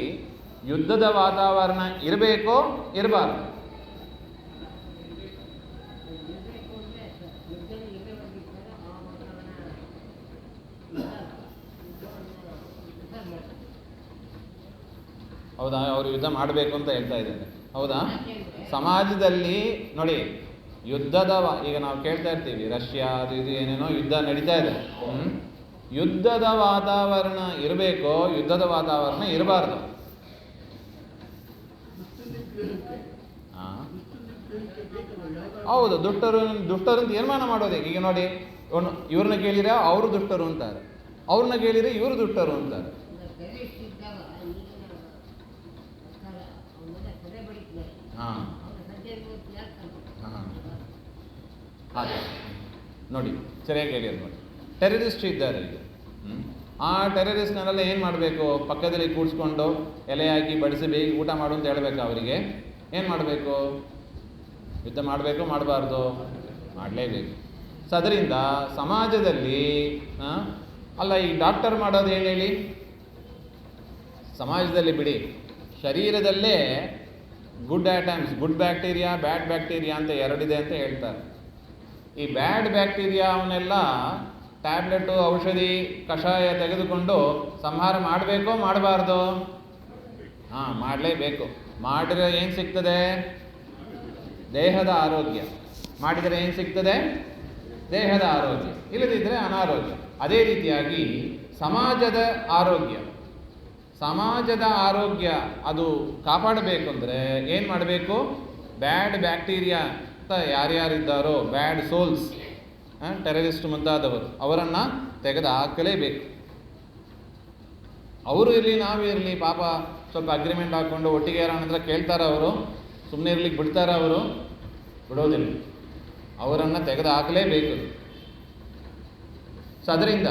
ಯುದ್ಧದ ವಾತಾವರಣ ಇರಬೇಕೋ ಇರಬಾರ್ದು? ಹೌದಾ? ಅವರು ಯುದ್ಧ ಮಾಡಬೇಕು ಅಂತ ಹೇಳ್ತಾ ಇದ್ದಾರೆ. ಹೌದಾ? ಸಮಾಜದಲ್ಲಿ ನೋಡಿ, ಯುದ್ಧದ ಈಗ ನಾವು ಕೇಳ್ತಾ ಇರ್ತೀವಿ, ರಷ್ಯಾ ಅದು ಇದು ಏನೇನೋ ಯುದ್ಧ ನಡೀತಾ ಇದೆ. ಯುದ್ಧದ ವಾತಾವರಣ ಇರಬೇಕೋ ಯುದ್ಧದ ವಾತಾವರಣ ಇರಬಾರ್ದು? ಹೌದು, ದುಷ್ಟರು ಅಂತ ತೀರ್ಮಾನ ಮಾಡೋದೇ. ಈಗ ನೋಡಿ, ಇವ್ರನ್ನ ಕೇಳಿದ್ರೆ ಅವರು ದುಷ್ಟರು ಅಂತಾರೆ, ಅವ್ರನ್ನ ಕೇಳಿದ್ರೆ ಇವರು ದುಷ್ಟರು ಅಂತಾರೆ. ಹಾಂ ಹಾಂ ಹಾಗೆ ನೋಡಿ, ಸರಿಯಾಗಿ ಹೇಳಿದ್ರು ನೋಡಿ. ಟೆರರಿಸ್ಟ್ ಇದ್ದಾರೆ ಈಗ. ಆ ಟೆರರಿಸ್ಟ್ನೆಲ್ಲ ಏನು ಮಾಡಬೇಕು? ಪಕ್ಕದಲ್ಲಿ ಕೂಡಿಸ್ಕೊಂಡು ಎಲೆ ಹಾಕಿ ಬಡಿಸಿ ಬೇಗ ಊಟ ಮಾಡು ಅಂತ ಹೇಳಬೇಕು. ಅವರಿಗೆ ಏನು ಮಾಡಬೇಕು? ಯುದ್ಧ ಮಾಡಬೇಕು, ಮಾಡಬಾರ್ದು? ಮಾಡಲೇಬೇಕು. ಸೊ ಅದರಿಂದ ಸಮಾಜದಲ್ಲಿ ಅಲ್ಲ, ಈ ಡಾಕ್ಟರ್ ಮಾಡೋದು ಏನು ಹೇಳಿ? ಸಮಾಜದಲ್ಲಿ ಬಿಡಿ, ಶರೀರದಲ್ಲೇ ಗುಡ್ ಆಟಮ್ಸ್, ಗುಡ್ ಬ್ಯಾಕ್ಟೀರಿಯಾ, ಬ್ಯಾಡ್ ಬ್ಯಾಕ್ಟೀರಿಯಾ ಅಂತ ಎರಡಿದೆ ಅಂತ ಹೇಳ್ತಾರೆ. ಈ ಬ್ಯಾಡ್ ಬ್ಯಾಕ್ಟೀರಿಯಾ ಅವನ್ನೆಲ್ಲ ಟ್ಯಾಬ್ಲೆಟು, ಔಷಧಿ, ಕಷಾಯ ತೆಗೆದುಕೊಂಡು ಸಂಹಾರ ಮಾಡಬೇಕೋ ಮಾಡಬಾರ್ದು? ಹಾಂ, ಮಾಡಲೇಬೇಕು. ಮಾಡಿದರೆ ಏನು ಸಿಗ್ತದೆ? ದೇಹದ ಆರೋಗ್ಯ. ಮಾಡಿದರೆ ಏನು ಸಿಗ್ತದೆ? ದೇಹದ ಆರೋಗ್ಯ. ಇಲ್ಲದಿದ್ದರೆ ಅನಾರೋಗ್ಯ. ಅದೇ ರೀತಿಯಾಗಿ ಸಮಾಜದ ಆರೋಗ್ಯ, ಸಮಾಜದ ಆರೋಗ್ಯ ಅದು ಕಾಪಾಡಬೇಕು ಅಂದರೆ ಏನು ಮಾಡಬೇಕು? ಬ್ಯಾಡ್ ಬ್ಯಾಕ್ಟೀರಿಯಾ ಅಂತ ಯಾರ್ಯಾರಿದ್ದಾರೋ, ಬ್ಯಾಡ್ ಸೋಲ್ಸ್, ಟೆರರಿಸ್ಟ್ ಮುಂತಾದವರು, ಅವರನ್ನು ತೆಗೆದು ಹಾಕಲೇಬೇಕು. ಅವರು ಇರಲಿ, ನಾವು ಇರಲಿ, ಪಾಪ ಸ್ವಲ್ಪ ಅಗ್ರಿಮೆಂಟ್ ಹಾಕ್ಕೊಂಡು ಒಟ್ಟಿಗೆ ಯಾರನ್ನ ಕೇಳ್ತಾರ? ಅವರು ಸುಮ್ಮನೆ ಇರ್ಲಿಕ್ಕೆ ಬಿಡ್ತಾರ? ಅವರು ಬಿಡೋದಿಲ್ಲ, ಅವರನ್ನು ತೆಗೆದು ಹಾಕಲೇಬೇಕು. ಸೊ ಅದರಿಂದ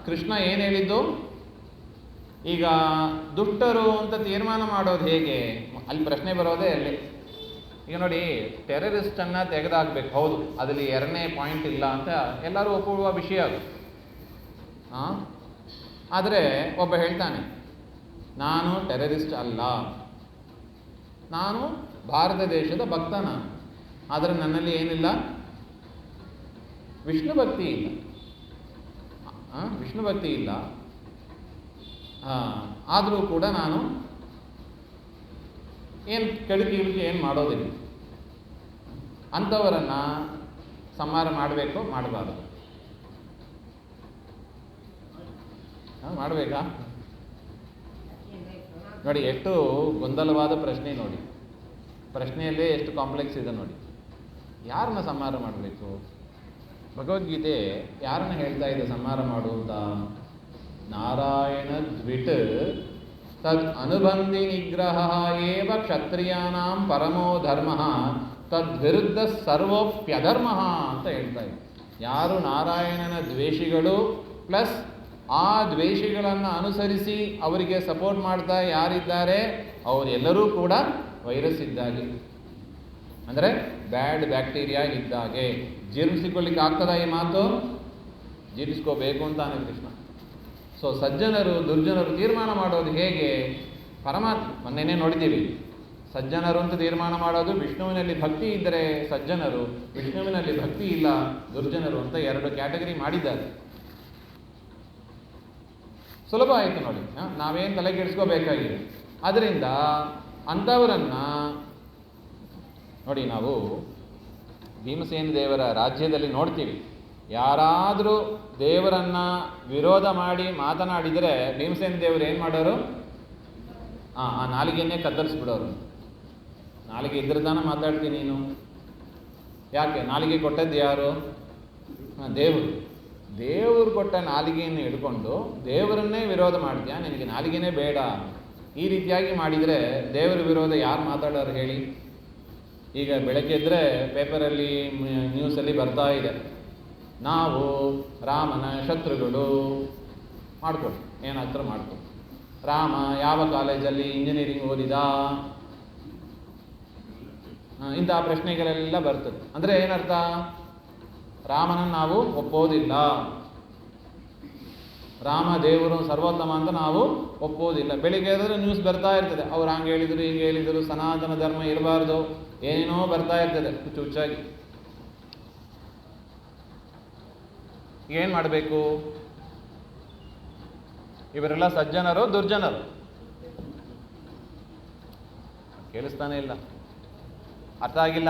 ಕೃಷ್ಣ ಏನು ಹೇಳಿದ್ದು? ಈಗ ದುಷ್ಟರು ಅಂತ ತೀರ್ಮಾನ ಮಾಡೋದು ಹೇಗೆ? ಅಲ್ಲಿ ಪ್ರಶ್ನೆ ಬರೋದೇ ಅಲ್ಲಿ. ಈಗ ನೋಡಿ, ಟೆರರಿಸ್ಟನ್ನು ತೆಗೆದಾಕಬೇಕು, ಹೌದು, ಅದರಲ್ಲಿ 2ನೇ ಪಾಯಿಂಟ್ ಇಲ್ಲ ಅಂತ ಎಲ್ಲರೂ ಒಪ್ಪುವ ವಿಷಯ ಅದು. ಆದರೆ ಒಬ್ಬ ಹೇಳ್ತಾನೆ, ನಾನು ಟೆರರಿಸ್ಟ್ ಅಲ್ಲ, ನಾನು ಭಾರತ ದೇಶದ ಭಕ್ತ, ನಾನು. ಆದರೆ ನನ್ನಲ್ಲಿ ಏನಿಲ್ಲ? ವಿಷ್ಣು ಭಕ್ತಿ ಇಲ್ಲ. ವಿಷ್ಣು ಭಕ್ತಿ ಇಲ್ಲ. ಆದರೂ ಕೂಡ ನಾನು ಏನು ಕೆಡುಕಿಗೆ ಏನು ಮಾಡೋದಿಲ್ಲ. ಅಂಥವರನ್ನು ಸಂಹಾರ ಮಾಡಬೇಕು, ಮಾಡಬಾರ್ದು? ಮಾಡಬೇಕಾ? ನೋಡಿ, ಎಷ್ಟು ಗೊಂದಲವಾದ ಪ್ರಶ್ನೆ ನೋಡಿ. ಪ್ರಶ್ನೆಯಲ್ಲೇ ಎಷ್ಟು ಕಾಂಪ್ಲೆಕ್ಸ್ ಇದೆ ನೋಡಿ. ಯಾರನ್ನ ಸಂಹಾರ ಮಾಡಬೇಕು? ಭಗವದ್ಗೀತೆ ಯಾರನ್ನ ಹೇಳ್ತಾ ಇದೆ ಸಂಹಾರ ಮಾಡು ಅಂತ? ನಾರಾಯಣ ದ್ವಿಟ್ ತದ್ ಅನುಬಂಧಿ ನಿಗ್ರಹ ಏವ ಕ್ಷತ್ರಿಯಾನಾಂ ಪರಮೋ ಧರ್ಮ ತದ್ವಿರುದ್ಧ ಸರ್ವೋಪ್ಯಧರ್ಮ ಅಂತ ಹೇಳ್ತಾ ಇದ್ದಾರೆ. ಯಾರು ನಾರಾಯಣನ ದ್ವೇಷಿಗಳು ಪ್ಲಸ್ ಆ ದ್ವೇಷಿಗಳನ್ನು ಅನುಸರಿಸಿ ಅವರಿಗೆ ಸಪೋರ್ಟ್ ಮಾಡ್ತಾ ಯಾರಿದ್ದಾರೆ ಅವರೆಲ್ಲರೂ ಕೂಡ ವೈರಸ್ ಇದ್ದಾಗೆ, ಅಂದರೆ ಬ್ಯಾಡ್ ಬ್ಯಾಕ್ಟೀರಿಯಾ ಇದ್ದಾಗೆ. ಜೀರ್ಣಿಸಿಕೊಳ್ಳಿಕ್ಕೆ ಆಗ್ತದ ಈ ಮಾತು? ಜೀರ್ಣಿಸ್ಕೋಬೇಕು ಅಂತಾನೆ ಕೃಷ್ಣ. ಸೊ ಸಜ್ಜನರು ದುರ್ಜನರು ತೀರ್ಮಾನ ಮಾಡೋದು ಹೇಗೆ? ಪರಮಾತ್ಮ ಮೊನ್ನೆನೇ ನೋಡಿದ್ದೀವಿ. ಸಜ್ಜನರು ಅಂತ ತೀರ್ಮಾನ ಮಾಡೋದು ವಿಷ್ಣುವಿನಲ್ಲಿ ಭಕ್ತಿ ಇದ್ದರೆ ಸಜ್ಜನರು, ವಿಷ್ಣುವಿನಲ್ಲಿ ಭಕ್ತಿ ಇಲ್ಲ ದುರ್ಜನರು ಅಂತ ಎರಡು ಕ್ಯಾಟಗರಿ ಮಾಡಿದ್ದಾರೆ. ಸುಲಭ ಆಯಿತು ನೋಡಿ, ನಾವೇನು ತಲೆ ಕೆಡಿಸ್ಕೋಬೇಕಾಗಿದೆ. ಅದರಿಂದ ಅಂಥವರನ್ನು ನೋಡಿ, ನಾವು ಭೀಮಸೇನ ದೇವರ ರಾಜ್ಯದಲ್ಲಿ ನೋಡ್ತೀವಿ. ಯಾರಾದರೂ ದೇವರನ್ನು ವಿರೋಧ ಮಾಡಿ ಮಾತನಾಡಿದರೆ ಭೀಮಸೇನ ದೇವರು ಏನು ಮಾಡೋರು? ಆ ನಾಲಿಗೆಯನ್ನೇ ಕತ್ತರಿಸ್ಬಿಡೋರು. ನಾಲಿಗೆ ಇದ್ರೆ ತಾನೇ ಮಾತಾಡ್ತೀನಿ ನೀನು. ಯಾಕೆ? ನಾಲಿಗೆ ಕೊಟ್ಟದ್ದು ಯಾರು? ದೇವರು. ದೇವರು ಕೊಟ್ಟ ನಾಲಿಗೆಯನ್ನು ಹಿಡ್ಕೊಂಡು ದೇವರನ್ನೇ ವಿರೋಧ ಮಾಡ್ತೀಯಾ? ನಿನಗೆ ನಾಲಿಗೆನೇ ಬೇಡ. ಈ ರೀತಿಯಾಗಿ ಮಾಡಿದರೆ ದೇವರ ವಿರೋಧ ಯಾರು ಮಾತಾಡೋರು ಹೇಳಿ? ಈಗ ಬೆಳಗ್ಗೆದ್ರೆ ಪೇಪರಲ್ಲಿ ನ್ಯೂಸಲ್ಲಿ ಬರ್ತಾ ಇದೆ, ನಾವು ರಾಮನ ಶತ್ರುಗಳು. ಮಾಡ್ಕೊಳ್ಳಿ, ಏನಾದರೂ ಮಾಡ್ಕೊಳ್ಳಿ. ರಾಮ ಯಾವ ಕಾಲೇಜಲ್ಲಿ ಇಂಜಿನಿಯರಿಂಗ್ ಓದಿದ? ಇಂತಹ ಪ್ರಶ್ನೆಗಳೆಲ್ಲ ಬರ್ತದೆ. ಅಂದರೆ ಏನರ್ಥ? ರಾಮನನ್ನು ನಾವು ಒಪ್ಪೋದಿಲ್ಲ, ರಾಮ ದೇವರು ಸರ್ವೋತ್ತಮ ಅಂತ ನಾವು ಒಪ್ಪೋದಿಲ್ಲ. ಬೆಳಿಗ್ಗೆ ಎದ್ರೆ ನ್ಯೂಸ್ ಬರ್ತಾ ಇರ್ತದೆ, ಅವ್ರು ಹಂಗೆ ಹೇಳಿದರು ಹಿಂಗೆ ಹೇಳಿದರು, ಸನಾತನ ಧರ್ಮ ಇರಬಾರ್ದು, ಏನೇನೋ ಬರ್ತಾ ಇರ್ತದೆ ಹುಚ್ಚು ಹುಚ್ಚಾಗಿ. ಏನು ಮಾಡಬೇಕು? ಇವರೆಲ್ಲ ಸಜ್ಜನರು ದುರ್ಜನರು? ಕೇಳಿಸ್ತಾನೆ ಇಲ್ಲ, ಅರ್ಥ ಆಗಿಲ್ಲ.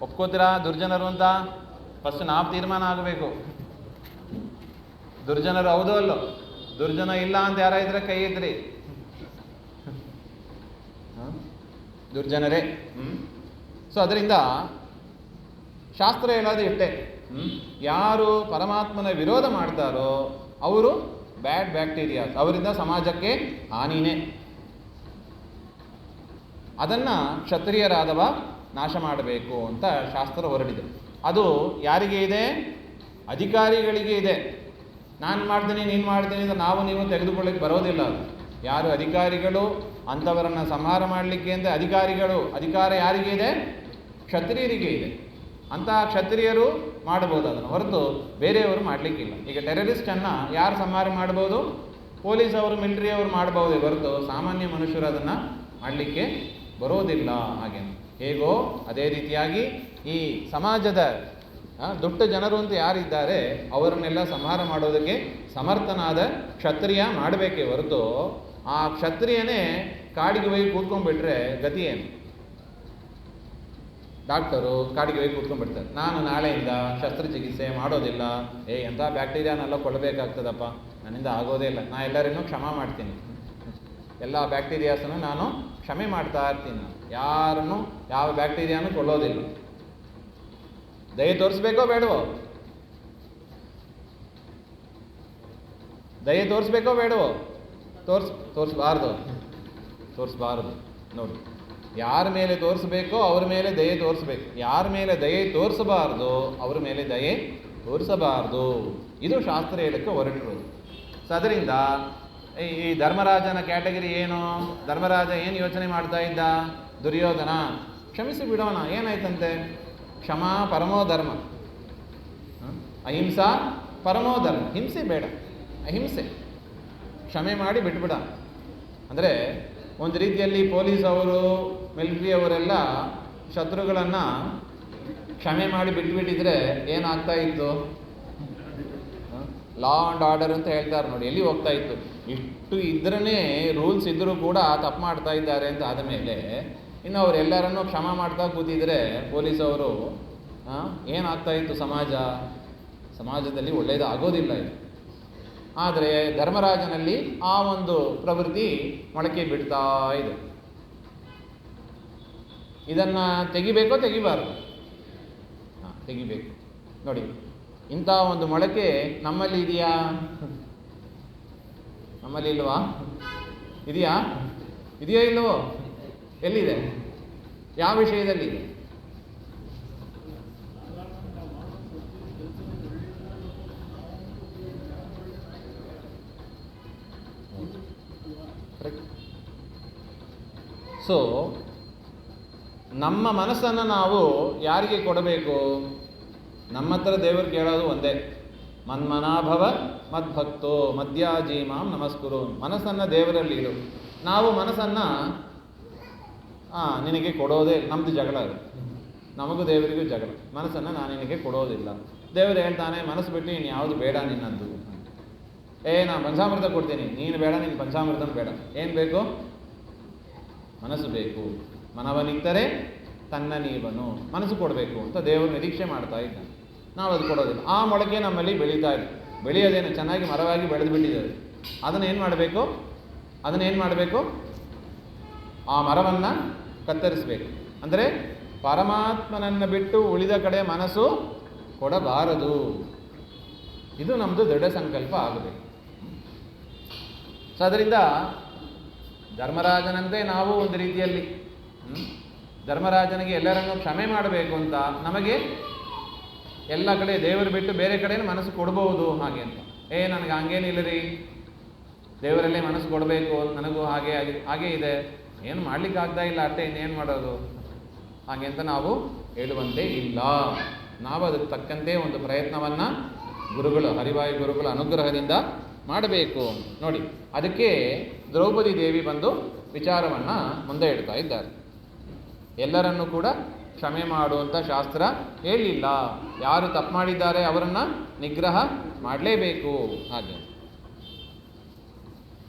ಒಪ್ಕೋತೀರಾ ದುರ್ಜನರು ಅಂತ? ಫಸ್ಟ್ ನಾವು ತೀರ್ಮಾನ ಆಗಬೇಕು. ದುರ್ಜನರು ಹೌದು ಅಲ್ಲೋ? ದುರ್ಜನ ಇಲ್ಲ ಅಂತ ಯಾರ ಇದ್ರೆ ಕೈ ಎತ್ರಿ. ದುರ್ಜನರೇ. ಸೊ ಅದರಿಂದ ಶಾಸ್ತ್ರ ಹೇಳೋದು ಇಷ್ಟೇ, ಯಾರು ಪರಮಾತ್ಮನ ವಿರೋಧ ಮಾಡ್ತಾರೋ ಅವರು ಬ್ಯಾಡ್ ಬ್ಯಾಕ್ಟೀರಿಯಾಸ್, ಅವರಿಂದ ಸಮಾಜಕ್ಕೆ ಹಾನಿನೇ. ಅದನ್ನು ಕ್ಷತ್ರಿಯರಾದವ ನಾಶ ಮಾಡಬೇಕು ಅಂತ ಶಾಸ್ತ್ರ ಹೊರಡಿದೆ. ಅದು ಯಾರಿಗೆ ಇದೆ? ಅಧಿಕಾರಿಗಳಿಗೆ ಇದೆ. ನಾನು ಮಾಡ್ತೀನಿ ನೀನು ಮಾಡ್ತೀನಿ ಅಂತ ನಾವು ನೀವು ತೆಗೆದುಕೊಳ್ಳಿಕ್ಕೆ ಬರೋದಿಲ್ಲ. ಅದು ಯಾರು ಅಧಿಕಾರಿಗಳು ಅಂಥವರನ್ನು ಸಂಹಾರ ಮಾಡಲಿಕ್ಕೆ ಅಂತ ಅಧಿಕಾರ ಯಾರಿಗೆ ಇದೆ? ಕ್ಷತ್ರಿಯರಿಗೆ ಇದೆ. ಅಂತಹ ಕ್ಷತ್ರಿಯರು ಮಾಡ್ಬೋದು ಅದನ್ನು, ಹೊರತು ಬೇರೆಯವರು ಮಾಡಲಿಕ್ಕಿಲ್ಲ. ಈಗ ಟೆರರಿಸ್ಟನ್ನು ಯಾರು ಸಂಹಾರ ಮಾಡ್ಬೋದು? ಪೊಲೀಸ್ ಅವರು, ಮಿಲಿಟರಿ ಅವರು ಮಾಡ್ಬೋದೇ ಹೊರತು ಸಾಮಾನ್ಯ ಮನುಷ್ಯರು ಅದನ್ನು ಮಾಡಲಿಕ್ಕೆ ಬರೋದಿಲ್ಲ. ಹಾಗೆ ಹೇಗೋ ಅದೇ ರೀತಿಯಾಗಿ ಈ ಸಮಾಜದ ದುಷ್ಟ ಜನರು ಅಂತ ಯಾರಿದ್ದಾರೆ ಅವರನ್ನೆಲ್ಲ ಸಂಹಾರ ಮಾಡೋದಕ್ಕೆ ಸಮರ್ಥನಾದ ಕ್ಷತ್ರಿಯ ಮಾಡಬೇಕೇ ಹೊರತು ಆ ಕ್ಷತ್ರಿಯನೇ ಕಾಡಿಗೆ ಹೋಗಿ ಕೂತ್ಕೊಂಡ್ಬಿಟ್ರೆ ಗತಿ ಏನು? ಡಾಕ್ಟರು ಕಾಡಿಗೆ ಹೋಗಿ ಕೂತ್ಕೊಂಡ್ಬಿಡ್ತಾರೆ, ನಾನು ನಾಳೆಯಿಂದ ಶಸ್ತ್ರಚಿಕಿತ್ಸೆ ಮಾಡೋದಿಲ್ಲ. ಎಂಥ ಬ್ಯಾಕ್ಟೀರಿಯಾನೆಲ್ಲ ಕೊಲ್ಲಬೇಕಾಗ್ತದಪ್ಪ, ನನ್ನಿಂದ ಆಗೋದೇ ಇಲ್ಲ, ನಾ ಎಲ್ಲರನ್ನೂ ಕ್ಷಮಾ ಮಾಡ್ತೀನಿ, ಎಲ್ಲ ಬ್ಯಾಕ್ಟೀರಿಯಾಸನ್ನು ನಾನು ಕ್ಷಮೆ ಮಾಡ್ತಾ ಇರ್ತೀನಿ, ಯಾರನ್ನು ಯಾವ ಬ್ಯಾಕ್ಟೀರಿಯಾನು ಕೊಲ್ಲೋದಿಲ್ಲ. ದಯೆ ತೋರಿಸ್ಬೇಕೋ ಬೇಡವೋ? ದಯೆ ತೋರಿಸ್ಬೇಕೋ ಬೇಡವೋ? ತೋರಿಸ್ಬಾರ್ದು. ನೋಡಿ, ಯಾರ ಮೇಲೆ ತೋರಿಸ್ಬೇಕೋ ಅವ್ರ ಮೇಲೆ ದಯೆ ತೋರಿಸ್ಬೇಕು, ಯಾರ ಮೇಲೆ ದಯೆ ತೋರಿಸಬಾರ್ದು ಅವ್ರ ಮೇಲೆ ದಯೆ ತೋರಿಸಬಾರ್ದು. ಇದು ಶಾಸ್ತ್ರ ಹೇಳಕ್ಕೆ ಹೊರಟಿರೋದು. ಸೊ ಅದರಿಂದ ಈ ಧರ್ಮರಾಜನ ಕ್ಯಾಟಗರಿ ಏನು? ಧರ್ಮರಾಜ ಏನು ಯೋಚನೆ ಮಾಡ್ತಾ ಇದ್ದ? ದುರ್ಯೋಧನ ಕ್ಷಮಿಸಿ ಬಿಡೋಣ, ಏನಾಯ್ತಂತೆ? ಕ್ಷಮಾ ಪರಮೋ ಧರ್ಮ, ಅಹಿಂಸಾ ಪರಮೋ ಧರ್ಮ. ಹಿಂಸೆ ಬೇಡ, ಅಹಿಂಸೆ, ಕ್ಷಮೆ ಮಾಡಿ ಬಿಟ್ಬಿಡ. ಅಂದರೆ ಒಂದು ರೀತಿಯಲ್ಲಿ ಪೊಲೀಸ್ ಅವರು, ಮಿಲಿಟರಿ ಅವರೆಲ್ಲ ಶತ್ರುಗಳನ್ನು ಕ್ಷಮೆ ಮಾಡಿ ಬಿಟ್ಬಿಟ್ಟಿದ್ರೆ ಏನಾಗ್ತಾ ಇತ್ತು? ಲಾ ಆ್ಯಂಡ್ ಆರ್ಡರ್ ಅಂತ ಹೇಳ್ತಾರೆ ನೋಡಿ, ಎಲ್ಲಿ ಹೋಗ್ತಾ ಇತ್ತು? ಇಷ್ಟು ಇದ್ರೇ ರೂಲ್ಸ್ ಇದ್ದರೂ ಕೂಡ ತಪ್ಪು ಮಾಡ್ತಾ ಇದ್ದಾರೆ ಅಂತ ಆದಮೇಲೆ ಇನ್ನು ಅವರೆಲ್ಲರನ್ನೂ ಕ್ಷಮಾ ಮಾಡ್ತಾ ಕೂತಿದ್ರೆ ಪೊಲೀಸವರು ಏನಾಗ್ತಾ ಇತ್ತು? ಸಮಾಜದಲ್ಲಿ ಒಳ್ಳೆಯದು ಆಗೋದಿಲ್ಲ ಇದು. ಆದರೆ ಧರ್ಮರಾಜನಲ್ಲಿ ಆ ಒಂದು ಪ್ರವೃತ್ತಿ ಮೊಳಕೆ ಬಿಡ್ತಾ ಇದೆ. ಇದನ್ನು ತೆಗಿಬೇಕೋ ತೆಗಿಬಾರ್ದು? ತೆಗಿಬೇಕು. ನೋಡಿ, ಇಂಥ ಒಂದು ಮೊಳಕೆ ನಮ್ಮಲ್ಲಿ ಇದೆಯಾ? ನಮ್ಮಲ್ಲಿ ಇಲ್ವಾ? ಇದೆಯಾ? ಇದೆಯೋ ಇಲ್ವೋ? ಎಲ್ಲಿದೆ? ಯಾವ ವಿಷಯದಲ್ಲಿ? ಸೊ ನಮ್ಮ ಮನಸ್ಸನ್ನು ನಾವು ಯಾರಿಗೆ ಕೊಡಬೇಕು? ನಮ್ಮ ಹತ್ರ ದೇವರು ಕೇಳೋದು ಒಂದೇ, ಮನ್ಮನಾಭವ ಮದ್ಭಕ್ತೋ ಮದ್ಯಾಜೀಮಾಂ ನಮಸ್ಕುರು. ಮನಸ್ಸನ್ನು ದೇವರಲ್ಲಿ ಇಡು. ನಾವು ಮನಸ್ಸನ್ನು ನಿನಗೆ ಕೊಡೋದೇ, ನಮ್ಮದು ಜಗಳ ಅದು. ನಮಗೂ ದೇವರಿಗೂ ಜಗಳ. ಮನಸ್ಸನ್ನು ನಾನು ನಿನಗೆ ಕೊಡೋದಿಲ್ಲ. ದೇವರು ಹೇಳ್ತಾನೆ, ಮನಸ್ಸು ಬಿಟ್ಟು ನೀನು ಯಾವುದು ಬೇಡ ನಿನ್ನದ್ದು. ನಾನು ಪಂಚಾಮೃತ ಕೊಡ್ತೀನಿ, ನೀನು ಬೇಡ, ನೀನು ಪಂಚಾಮೃತನೂ ಬೇಡ. ಏನು ಬೇಕು? ಮನಸ್ಸು ಬೇಕು. ಮನವನಿತ್ತರೆ ತನ್ನ ನೀವನು. ಮನಸ್ಸು ಕೊಡಬೇಕು ಅಂತ ದೇವರು ನಿರೀಕ್ಷೆ ಮಾಡ್ತಾ ಇದ್ದಾನೆ. ನಾವು ಅದು ಕೊಡೋದಿಲ್ಲ. ಆ ಮೊಳಕೆ ನಮ್ಮಲ್ಲಿ ಬೆಳೀತಾ ಇದೆ. ಬೆಳೆಯೋದೇನು ಚೆನ್ನಾಗಿ ಮರವಾಗಿ ಬೆಳೆದು ಬಿಟ್ಟಿದ್ದಾರೆ. ಅದನ್ನೇನು ಮಾಡಬೇಕು? ಆ ಮರವನ್ನು ಕತ್ತರಿಸಬೇಕು. ಅಂದರೆ ಪರಮಾತ್ಮನನ್ನು ಬಿಟ್ಟು ಉಳಿದ ಕಡೆ ಮನಸ್ಸು ಕೊಡಬಾರದು. ಇದು ನಮ್ಮದು ದೃಢ ಸಂಕಲ್ಪ ಆಗಬೇಕು. ಸೊ ಅದರಿಂದ ಧರ್ಮರಾಜನಂತೆ ನಾವು ಒಂದು ರೀತಿಯಲ್ಲಿ ಧರ್ಮರಾಜನಿಗೆ ಎಲ್ಲರನ್ನೂ ಕ್ಷಮೆ ಮಾಡಬೇಕು ಅಂತ, ನಮಗೆ ಎಲ್ಲ ಕಡೆ ದೇವರು ಬಿಟ್ಟು ಬೇರೆ ಕಡೆನೂ ಮನಸ್ಸು ಕೊಡ್ಬೋದು ಹಾಗೆ ಅಂತ. ನನಗೆ ಹಂಗೇನಿಲ್ಲ ರೀ, ದೇವರಲ್ಲೇ ಮನಸ್ಸು ಕೊಡಬೇಕು, ನನಗೂ ಹಾಗೆ ಇದೆ, ಏನು ಮಾಡ್ಲಿಕ್ಕೆ ಆಗ್ತಾ ಇಲ್ಲ, ಅಷ್ಟೇ, ಇನ್ನೇನು ಮಾಡೋದು ಹಾಗೆ ಅಂತ ನಾವು ಹೇಳುವಂತೆ ಇಲ್ಲ. ನಾವು ಅದಕ್ಕೆ ತಕ್ಕಂತೆ ಒಂದು ಪ್ರಯತ್ನವನ್ನು ಗುರುಗಳು, ಹರಿವಾಯು ಗುರುಗಳ ಅನುಗ್ರಹದಿಂದ ಮಾಡಬೇಕು. ನೋಡಿ, ಅದಕ್ಕೆ ದ್ರೌಪದಿ ದೇವಿ ಬಂದು ವಿಚಾರವನ್ನು ಮುಂದೆ ಇಡ್ತಾ ಇದ್ದಾರೆ. ಎಲ್ಲರನ್ನೂ ಕೂಡ ಕ್ಷಮೆ ಮಾಡುವಂಥ ಶಾಸ್ತ್ರ ಹೇಳಿಲ್ಲ. ಯಾರು ತಪ್ಪು ಮಾಡಿದ್ದಾರೆ ಅವರನ್ನು ನಿಗ್ರಹ ಮಾಡಲೇಬೇಕು. ಹಾಗೆ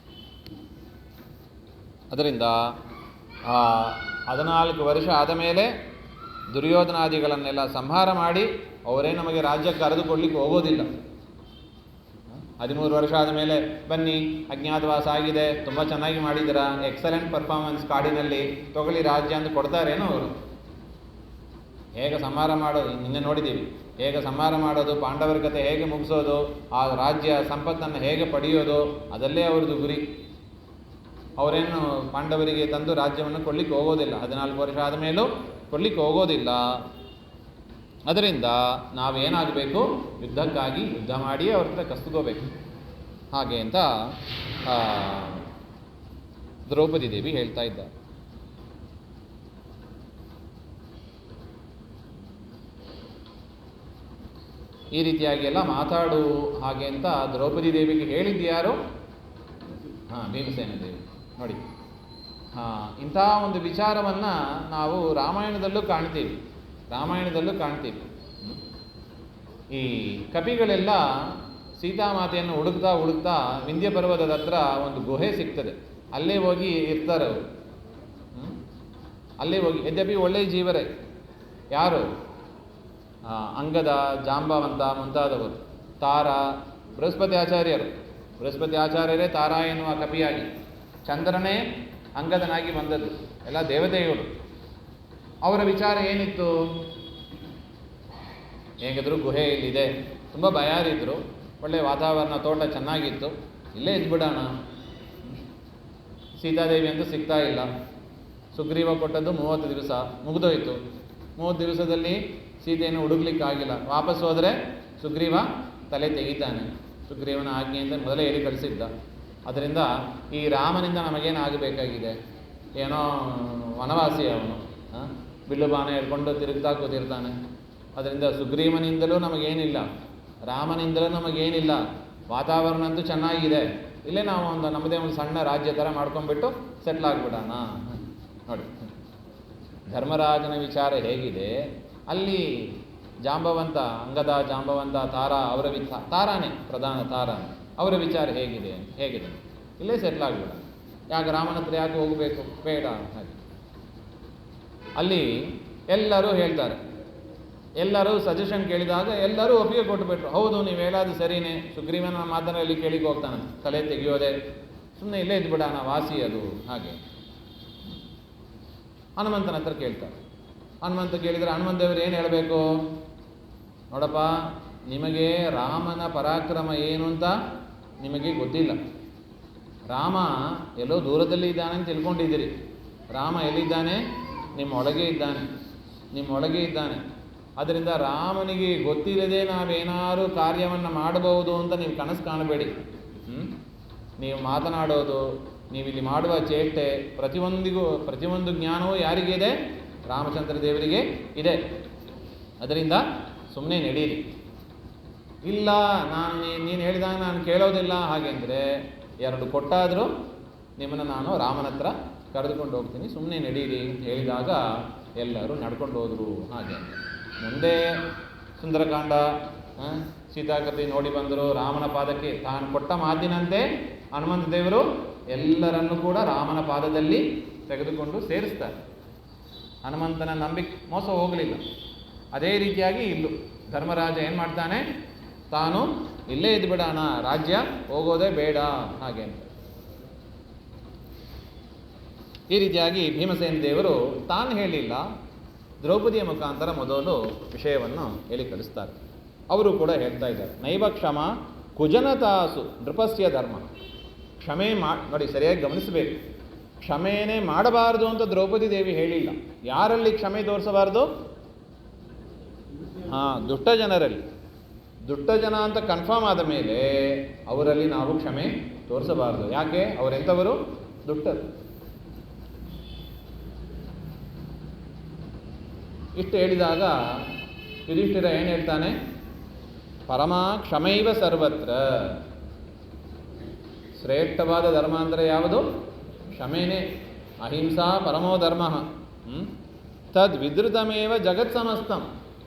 ಅದರಿಂದ 14 ವರ್ಷ ಆದ ಮೇಲೆ ದುರ್ಯೋಧನಾದಿಗಳನ್ನೆಲ್ಲ ಸಂಹಾರ ಮಾಡಿ ಅವರೇ ನಮಗೆ ರಾಜ್ಯ ಕರೆದುಕೊಳ್ಳಿಕ್ಕೆ ಹೋಗೋದಿಲ್ಲ. 13 ವರ್ಷ ಆದಮೇಲೆ ಬನ್ನಿ, ಅಜ್ಞಾತವಾಸ ಆಗಿದೆ, ತುಂಬ ಚೆನ್ನಾಗಿ ಮಾಡಿದ್ದೀರಾ, ಎಕ್ಸಲೆಂಟ್ ಪರ್ಫಾರ್ಮೆನ್ಸ್ ಕಾಡಿನಲ್ಲಿ, ತಗೊಳ್ಳಿ ರಾಜ್ಯ ಅಂತ ಕೊಡ್ತಾರೇನೋ ಅವರು. ಹೇಗೆ ಸಂಹಾರ ಮಾಡೋದು ನಿನ್ನೆ ನೋಡಿದ್ದೀವಿ. ಹೇಗೆ ಸಂಹಾರ ಮಾಡೋದು, ಪಾಂಡವರ ಕಥೆ ಹೇಗೆ ಮುಗಿಸೋದು, ಆ ರಾಜ್ಯ ಸಂಪತ್ತನ್ನು ಹೇಗೆ ಪಡೆಯೋದು, ಅದಲ್ಲೇ ಅವ್ರದ್ದು ಗುರಿ. ಅವರೇನು ಪಾಂಡವರಿಗೆ ತಂದು ರಾಜ್ಯವನ್ನು ಕೊಡ್ಲಿಕ್ಕೆ ಹೋಗೋದಿಲ್ಲ. 14 ವರ್ಷ ಆದಮೇಲೂ ಕೊಡ್ಲಿಕ್ಕೆ ಹೋಗೋದಿಲ್ಲ. ಅದರಿಂದ ನಾವೇನಾಗಬೇಕು? ಯುದ್ಧಕ್ಕಾಗಿ ಯುದ್ಧ ಮಾಡಿ ಅವ್ರ ಹತ್ರ ಕಸ್ಕೋಬೇಕು. ಹಾಗೆ ಅಂತ ದ್ರೌಪದಿ ದೇವಿ ಹೇಳ್ತಾ ಇದ್ದಾರೆ. ಈ ರೀತಿಯಾಗಿ ಎಲ್ಲ ಮಾತಾಡು ಹಾಗೆ ಅಂತ ದ್ರೌಪದಿ ದೇವಿಗೆ ಹೇಳಿದ್ಯಾರು? ಭೀಮಸೇನ ದೇವಿ. ನೋಡಿ, ಇಂಥ ಒಂದು ವಿಚಾರವನ್ನು ನಾವು ರಾಮಾಯಣದಲ್ಲೂ ಕಾಣ್ತೀವಿ. ಈ ಕಪಿಗಳೆಲ್ಲ ಸೀತಾಮಾತೆಯನ್ನು ಹುಡುಕ್ತಾ ವಿಂಧ್ಯ ಪರ್ವತದ ಹತ್ರ ಒಂದು ಗುಹೆ ಸಿಗ್ತದೆ. ಅಲ್ಲೇ ಹೋಗಿ ಇರ್ತಾರೆ ಅವರು. ಅಲ್ಲೇ ಹೋಗಿ, ಯದ್ಯಪಿ ಒಳ್ಳೆಯ ಜೀವರೇ. ಯಾರು? ಅಂಗದ, ಜಾಂಬವಂತ ಮುಂತಾದವರು, ತಾರ, ಬೃಹಸ್ಪತಿ ಆಚಾರ್ಯರೇ ತಾರ ಎನ್ನುವ ಕಪಿಯಾಗಿ, ಚಂದ್ರನೇ ಅಂಗದನಾಗಿ ಬಂದದ್ದು, ಎಲ್ಲ ದೇವತೆಗಳು. ಅವರ ವಿಚಾರ ಏನಿತ್ತು? ಹೇಗಿದ್ರು ಗುಹೆ ಇಲ್ಲಿದೆ, ತುಂಬ ಭಯಾರಿದ್ರು, ಒಳ್ಳೆಯ ವಾತಾವರಣ, ತೋಟ ಚೆನ್ನಾಗಿತ್ತು, ಇಲ್ಲೇ ಇದ್ಬಿಡೋಣ. ಸೀತಾದೇವಿ ಅಂತೂ ಸಿಗ್ತಾ ಇಲ್ಲ. ಸುಗ್ರೀವ ಕೊಟ್ಟದ್ದು 30 ದಿವಸ ಮುಗಿದೋಯ್ತು. 30 ದಿವಸದಲ್ಲಿ ಸೀತೆಯನ್ನು ಹುಡುಗ್ಲಿಕ್ಕಾಗಿಲ್ಲ. ವಾಪಸ್ ಹೋದರೆ ಸುಗ್ರೀವ ತಲೆ ತೆಗಿತಾನೆ. ಸುಗ್ರೀವನ ಆಜ್ಞೆಯಿಂದ ಮೊದಲೇ ಹೇಳಿ ಕಳಿಸಿದ್ದ. ಅದರಿಂದ ಈ ರಾಮನಿಂದ ನಮಗೇನು ಆಗಬೇಕಾಗಿದೆ? ಏನೋ ವನವಾಸಿ ಅವನು, ಬಿಲ್ಲು ಬಾಣ ಹಿಡ್ಕೊಂಡು ತಿರುಗ್ತಾ ಕೂತಿರ್ತಾನೆ. ಅದರಿಂದ ಸುಗ್ರೀವನಿಂದಲೂ ನಮಗೇನಿಲ್ಲ, ರಾಮನಿಂದಲೂ ನಮಗೇನಿಲ್ಲ. ವಾತಾವರಣ ಅಂತೂ ಚೆನ್ನಾಗಿದೆ. ಇಲ್ಲೇ ನಾವು ನಮ್ಮದೇ ಒಂದು ಸಣ್ಣ ರಾಜ್ಯ ಥರ ಮಾಡ್ಕೊಂಡ್ಬಿಟ್ಟು ಸೆಟ್ಲ್ ಆಗಿಬಿಡೋಣ. ನೋಡಿ, ಧರ್ಮರಾಜನ ವಿಚಾರ ಹೇಗಿದೆ, ಅಲ್ಲಿ ಜಾಂಬವಂತ, ಅಂಗದ, ಜಾಂಬವಂತ, ತಾರ, ಅವರ ತಾರಾನೇ ಪ್ರಧಾನ, ಅವರ ವಿಚಾರ ಹೇಗಿದೆ? ಇಲ್ಲೇ ಸೆಟ್ಲ್ ಆಗಿಬಿಡ. ಯಾಕೆ ರಾಮನ ಹತ್ರ ಯಾಕೆ ಹೋಗಬೇಕು? ಬೇಡ. ಹಾಗೆ ಅಲ್ಲಿ ಎಲ್ಲರೂ ಹೇಳ್ತಾರೆ. ಎಲ್ಲರೂ ಸಜೆಷನ್ ಕೇಳಿದಾಗ ಎಲ್ಲರೂ ಒಪ್ಪಿಗೆ ಕೊಟ್ಟುಬಿಟ್ರು. ಹೌದು, ನೀವು ಹೇಳೋದು ಸರಿಯೇ, ಸುಗ್ರೀವನ ಮಾತನಲ್ಲಿ ಕೇಳಿಗೆ ಹೋಗ್ತಾನೆ, ತಲೆ ತೆಗೆಯೋದೆ, ಸುಮ್ಮನೆ ಇಲ್ಲೇ ಇದ್ಬಿಡೋಣ, ವಾಸಿ ಅದು. ಹಾಗೆ ಹನುಮಂತನ ಹತ್ರ ಕೇಳ್ತಾರೆ. ಹನುಮಂತ ಕೇಳಿದರೆ ಹನುಮಂತ ದೇವರು ಏನು ಹೇಳಬೇಕು? ನೋಡಪ್ಪ, ನಿಮಗೆ ರಾಮನ ಪರಾಕ್ರಮ ಏನು ಅಂತ ನಿಮಗೆ ಗೊತ್ತಿಲ್ಲ. ರಾಮ ಎಲ್ಲೋ ದೂರದಲ್ಲಿ ಇದ್ದಾನೆ ಅಂತ ತಿಳ್ಕೊಂಡಿದ್ದೀರಿ. ರಾಮ ಎಲ್ಲಿದ್ದಾನೆ? ನಿಮ್ಮೊಳಗೆ ಇದ್ದಾನೆ, ನಿಮ್ಮೊಳಗೆ ಇದ್ದಾನೆ. ಅದರಿಂದ ರಾಮನಿಗೆ ಗೊತ್ತಿಲ್ಲದೆ ನಾವೇನಾದರೂ ಕಾರ್ಯವನ್ನು ಮಾಡಬಹುದು ಅಂತ ನೀವು ಕನಸು ಕಾಣಬೇಡಿ. ನೀವು ಮಾತನಾಡೋದು, ನೀವಿಲ್ಲಿ ಮಾಡುವ ಚೇಷ್ಟೆ, ಪ್ರತಿಯೊಂದು ಜ್ಞಾನವೂ ಯಾರಿಗೆ ಇದೆ? ರಾಮಚಂದ್ರ ದೇವರಿಗೆ ಇದೆ. ಅದರಿಂದ ಸುಮ್ಮನೆ ನಡೀರಿ. ಇಲ್ಲ, ನೀನು ಹೇಳಿದಾಗ ನಾನು ಕೇಳೋದಿಲ್ಲ ಹಾಗೆಂದರೆ 2 ಕೊಟ್ಟಾದರೂ ನಿಮ್ಮನ್ನು ನಾನು ರಾಮನ ಹತ್ರ ಕರೆದುಕೊಂಡು ಹೋಗ್ತೀನಿ, ಸುಮ್ಮನೆ ನಡೀರಿ ಅಂತ ಹೇಳಿದಾಗ ಎಲ್ಲರೂ ನಡ್ಕೊಂಡು ಹೋದರು. ಹಾಗೆ ಮುಂದೆ ಸುಂದರಕಾಂಡ, ಸೀತಾಕೃತಿ ನೋಡಿ ಬಂದರು. ರಾಮನ ಪಾದಕ್ಕೆ ತಾನು ಕೊಟ್ಟ ಮಾತಿನಂತೆ ಹನುಮಂತ ದೇವರು ಎಲ್ಲರನ್ನೂ ಕೂಡ ರಾಮನ ಪಾದದಲ್ಲಿ ತೆಗೆದುಕೊಂಡು ಸೇರಿಸ್ತಾರೆ. ಹನುಮಂತನ ನಂಬಿಕೆ ಮೋಸ ಹೋಗಲಿಲ್ಲ. ಅದೇ ರೀತಿಯಾಗಿ ಇಲ್ಲೂ ಧರ್ಮರಾಜ ಏನು ಮಾಡ್ತಾನೆ? ತಾನು ಇಲ್ಲೇ ಇದ್ದು ಬಿಡೋಣ, ರಾಜ್ಯ ಹೋಗೋದೇ ಬೇಡ ಹಾಗೆ ಅಂತ. ಈ ರೀತಿಯಾಗಿ ಭೀಮಸೇನ ದೇವರು ತಾನು ಹೇಳಿಲ್ಲ, ದ್ರೌಪದಿಯ ಮುಖಾಂತರ ಮೊದಲು ವಿಷಯವನ್ನು ಹೇಳಿ ಕಳಿಸ್ತಾರೆ. ಅವರು ಕೂಡ ಹೇಳ್ತಾ ಇದ್ದಾರೆ, ನೈವ ಕ್ಷಮ ಕುಜನತಾಸು ನೃಪಸ್ಯ ಧರ್ಮ. ಕ್ಷಮೆ ನೋಡಿ, ಸರಿಯಾಗಿ ಗಮನಿಸಬೇಕು. ಕ್ಷಮೆಯೇ ಮಾಡಬಾರದು ಅಂತ ದ್ರೌಪದಿ ದೇವಿ ಹೇಳಿಲ್ಲ. ಯಾರಲ್ಲಿ ಕ್ಷಮೆ ತೋರಿಸಬಾರ್ದು? ದುಷ್ಟ ಜನರಲ್ಲಿ. ದುಷ್ಟ ಜನ ಅಂತ ಕನ್ಫರ್ಮ್ ಆದ ಮೇಲೆ ಅವರಲ್ಲಿ ನಾವು ಕ್ಷಮೆ ತೋರಿಸಬಾರದು. ಯಾಕೆ? ಅವರೆಂಥವರು? ದುಷ್ಟರು. ಇಷ್ಟು ಹೇಳಿದಾಗ ಯುಧಿಷ್ಠಿರ ಏನು ಹೇಳ್ತಾನೆ? ಪರಮ ಕ್ಷಮೈವ ಸರ್ವತ್ರ. ಶ್ರೇಷ್ಠವಾದ ಧರ್ಮ ಅಂದರೆ ಯಾವುದು? ಕ್ಷಮೆನೇ. ಅಹಿಂಸಾ ಪರಮೋ ಧರ್ಮ. ತದ್ ವಿಧೃತಮೇವ ಜಗತ್ ಸಮಸ್ತಂ.